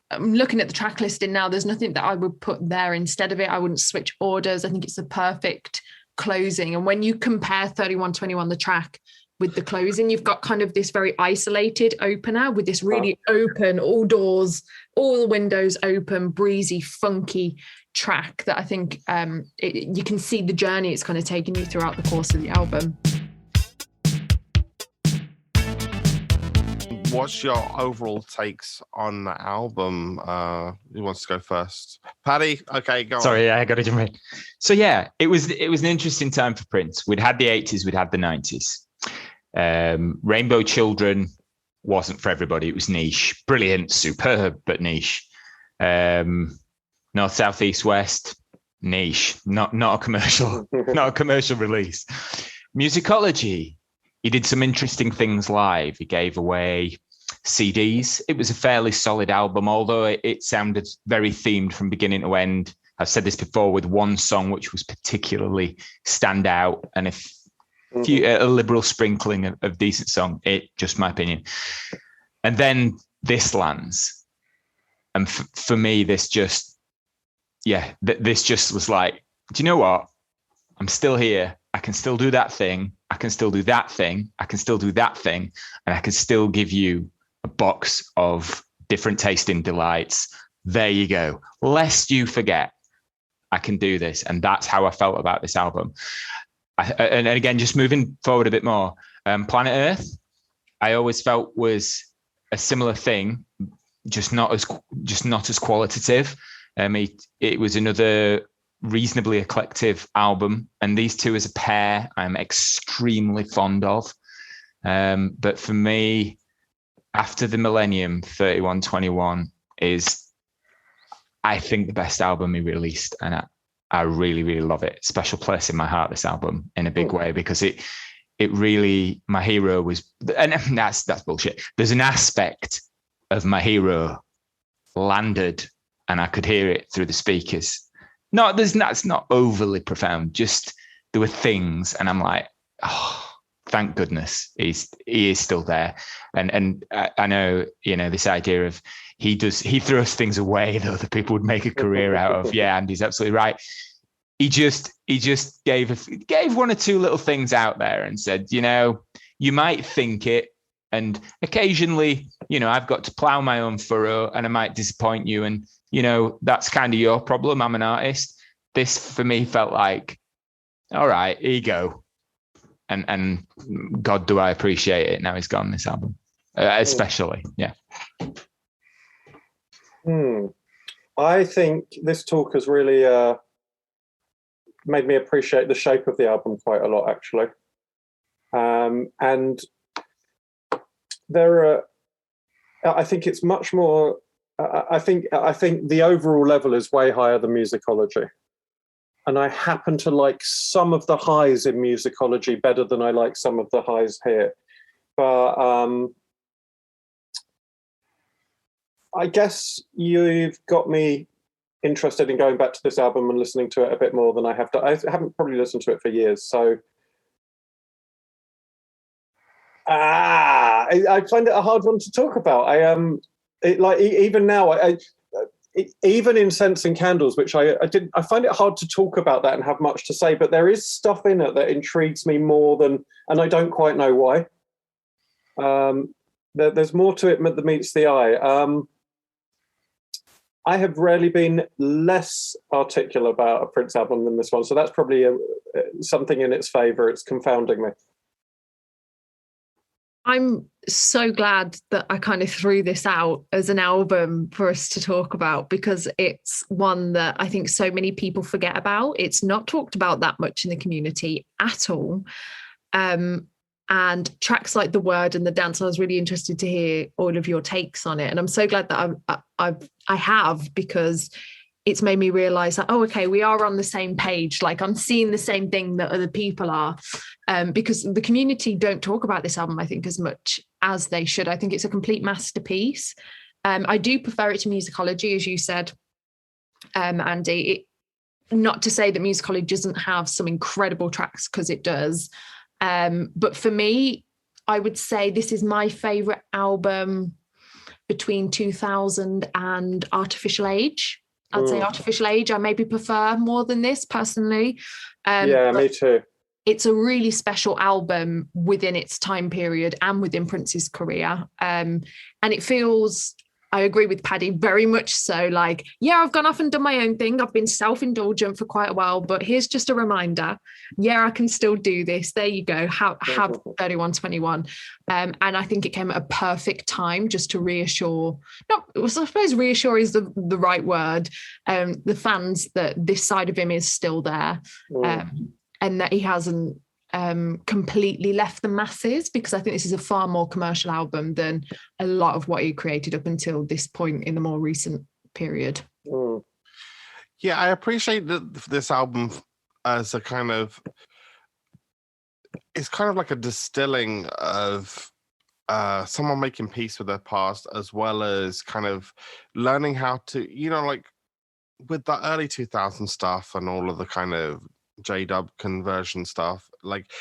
Speaker 2: I'm looking at the track listing now, there's nothing that I would put there instead of it. I wouldn't switch orders. I think it's the perfect closing. And when you compare 3121, the track, with the closing, you've got kind of this very isolated opener with this really open, all doors, all the windows open, breezy, funky track that I think you can see the journey it's kind of taking you throughout the course of the album.
Speaker 1: What's your overall takes on the album? Who wants to go first? Paddy? Okay, go on.
Speaker 4: Sorry, I got to jump in. So yeah, it was an interesting time for Prince. We'd had the 80s, we'd had the 90s. Rainbow Children wasn't for everybody. It was niche, brilliant, superb, but niche. North, South, East, West, niche, not a commercial, not a commercial release. Musicology, he did some interesting things live. He gave away CDs. It was a fairly solid album, although it sounded very themed from beginning to end. I've said this before, with one song which was particularly stand out, and a liberal sprinkling of decent song. Just my opinion. And then this lands, and for me, this just was like, do you know what? I'm still here. I can still do that thing. I can still do that thing. I can still do that thing, and I can still give you a box of different tasting delights. There you go. Lest you forget, I can do this, and that's how I felt about this album. And again, just moving forward a bit more, Planet Earth, I always felt was a similar thing, just not as qualitative. It was another reasonably eclectic album, and these two as a pair, I'm extremely fond of. But for me, after the millennium, 3121 is, I think, the best album he released, and I really, really love it. Special place in my heart, this album, in a big way, because it really, My Hero was, and that's bullshit. There's an aspect of My Hero landed, and I could hear it through the speakers. That's not overly profound. Just there were things, and I'm like, oh, thank goodness he is still there. And I know, this idea of he throws things away that other people would make a career out of. Yeah, and he's absolutely right. He just gave one or two little things out there and said, you might think it, and occasionally, I've got to plow my own furrow, and I might disappoint you, and that's kind of your problem. I'm an artist. This for me felt like, all right, here you go. And God, do I appreciate it now he's gone, this album, especially. Yeah.
Speaker 3: I think this talk has really made me appreciate the shape of the album quite a lot, actually. And I think it's much more, I think the overall level is way higher than musicology. And I happen to like some of the highs in musicology better than I like some of the highs here. But I guess you've got me interested in going back to this album and listening to it a bit more than I have to. I haven't probably listened to it for years. So I find it a hard one to talk about. Even now, even in Scents and Candles, which I find it hard to talk about that and have much to say, but there is stuff in it that intrigues me more than, and I don't quite know why. There's more to it than meets the eye. I have rarely been less articulate about a Prince album than this one, so that's probably something in its favour. It's confounding me.
Speaker 2: I'm so glad that I kind of threw this out as an album for us to talk about, because it's one that I think so many people forget about. It's not talked about that much in the community at all. And tracks like The Word and The Dance, I was really interested to hear all of your takes on it. And I'm so glad that I have, because it's made me realize that, oh, okay, we are on the same page. Like, I'm seeing the same thing that other people are, because the community don't talk about this album, I think, as much as they should. I think it's a complete masterpiece. I do prefer it to Musicology, as you said, Andy. Not to say that Musicology doesn't have some incredible tracks, because it does. But for me, I would say this is my favorite album between 2000 and Artificial Age. I'd say Artificial Age I maybe prefer more than this personally.
Speaker 3: Yeah, me too.
Speaker 2: It's a really special album within its time period and within Prince's career. And it feels, I agree with Paddy, very much so like, yeah, I've gone off and done my own thing. I've been self-indulgent for quite a while, but here's just a reminder. Yeah, I can still do this. There you go. Have 3121. And I think it came at a perfect time just to reassure, I suppose reassure is the right word, the fans that this side of him is still there, and that he hasn't completely left the masses, because I think this is a far more commercial album than a lot of what he created up until this point in the more recent period.
Speaker 1: Yeah, I appreciate this album as a kind of, it's kind of like a distilling of someone making peace with their past, as well as kind of learning how to, like with the early 2000 stuff and all of the kind of J-dub conversion stuff, like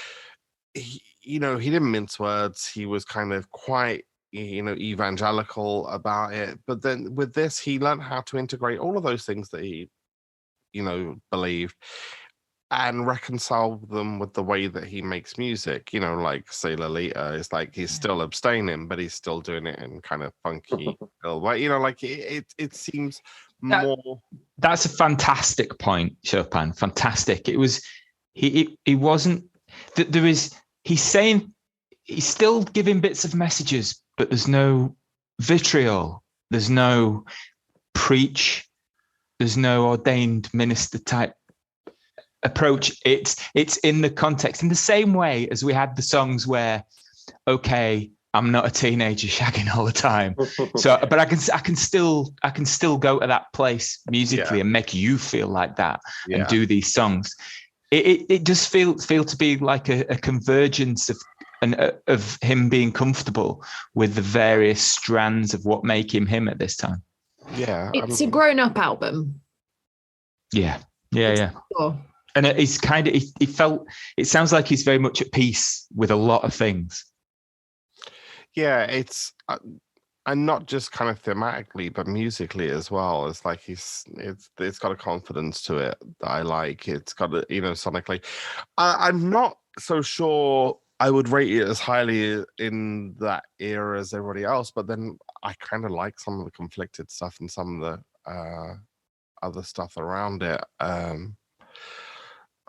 Speaker 1: he didn't mince words. He was kind of quite evangelical about it, but then with this he learned how to integrate all of those things that he believed and reconcile them with the way that he makes music. Like say Lolita is like he's still abstaining, but he's still doing it in kind of funky way. Like it seems more.
Speaker 4: That's a fantastic point, Chopin. Fantastic. It was he wasn't. There is. He's saying he's still giving bits of messages, but there's no vitriol. There's no preach. There's no ordained minister type approach. It's in the context, in the same way as we had the songs where, okay, I'm not a teenager shagging all the time. So, but I can still go to that place musically and make you feel like that and do these songs. It just feel to be like a convergence of him being comfortable with the various strands of what make him him at this time.
Speaker 1: Yeah,
Speaker 2: it's a grown-up album.
Speaker 4: Yeah.
Speaker 2: Sure.
Speaker 4: And he's kind of he felt. It sounds like he's very much at peace with a lot of things.
Speaker 1: Yeah, it's and not just kind of thematically, but musically as well. It's like it's got a confidence to it that I like. It's got a, sonically. I'm not so sure I would rate it as highly in that era as everybody else, but then I kind of like some of the conflicted stuff and some of the other stuff around it.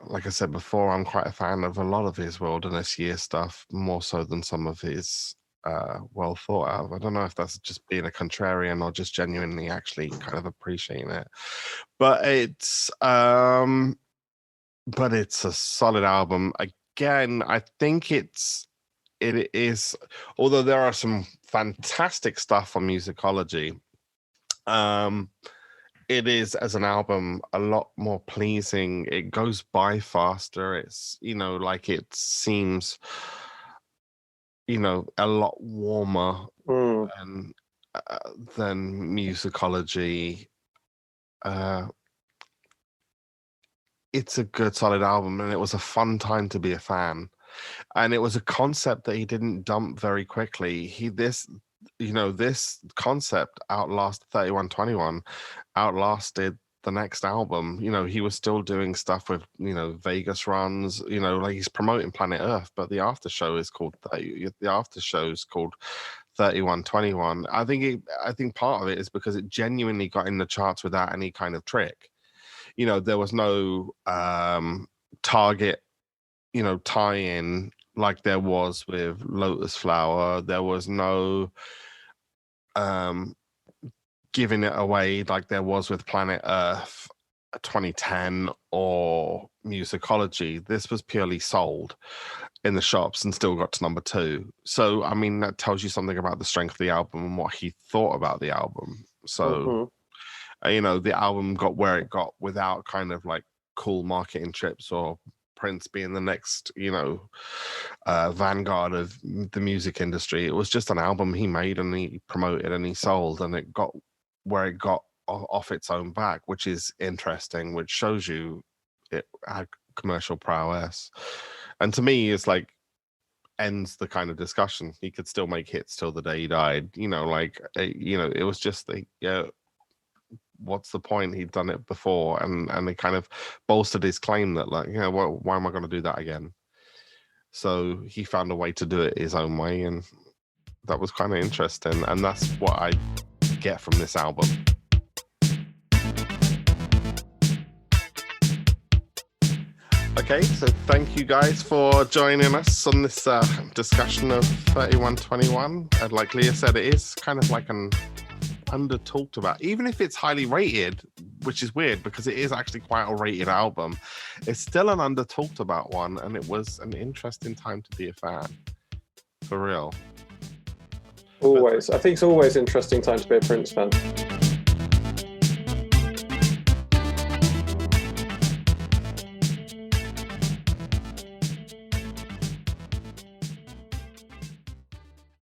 Speaker 1: Like I said before, I'm quite a fan of a lot of his Wilderness Year stuff, more so than some of his well thought out. I don't know if that's just being a contrarian or just genuinely actually kind of appreciating it. But it's a solid album. Again, I think it is, although there are some fantastic stuff on Musicology, it is, as an album, a lot more pleasing. It goes by faster. It's, like it seems, a lot warmer than Musicology. It's a good, solid album, and it was a fun time to be a fan. And it was a concept that he didn't dump very quickly. This concept outlasted 3121, outlasted the next album. He was still doing stuff with, Vegas runs, like he's promoting Planet Earth, but the after show is called 3121. I think part of it is because it genuinely got in the charts without any kind of trick. There was no Target, tie-in like there was with Lotus Flower. There was no giving it away like there was with Planet Earth 2010 or Musicology. This was purely sold in the shops and still got to number 2. So, I mean, that tells you something about the strength of the album and what he thought about the album. So, the album got where it got without kind of like cool marketing trips or Prince being the next, vanguard of the music industry. It was just an album he made and he promoted and he sold, and it got where it got off its own back, which is interesting, which shows you it had commercial prowess. And to me, it's like ends the kind of discussion. He could still make hits till the day he died. It was just what's the point? He'd done it before, and it kind of bolstered his claim that, like, why am I going to do that again? So he found a way to do it his own way, and that was kind of interesting. And that's what I get from this album. Okay, so thank you guys for joining us on this discussion of 3121. And like Leah said, it is kind of like an under talked about, even if it's highly rated, which is weird because it is actually quite a rated album. It's still an under talked about one, and it was an interesting time to be a fan, for real.
Speaker 3: Always. I think it's always an interesting time to be a Prince fan.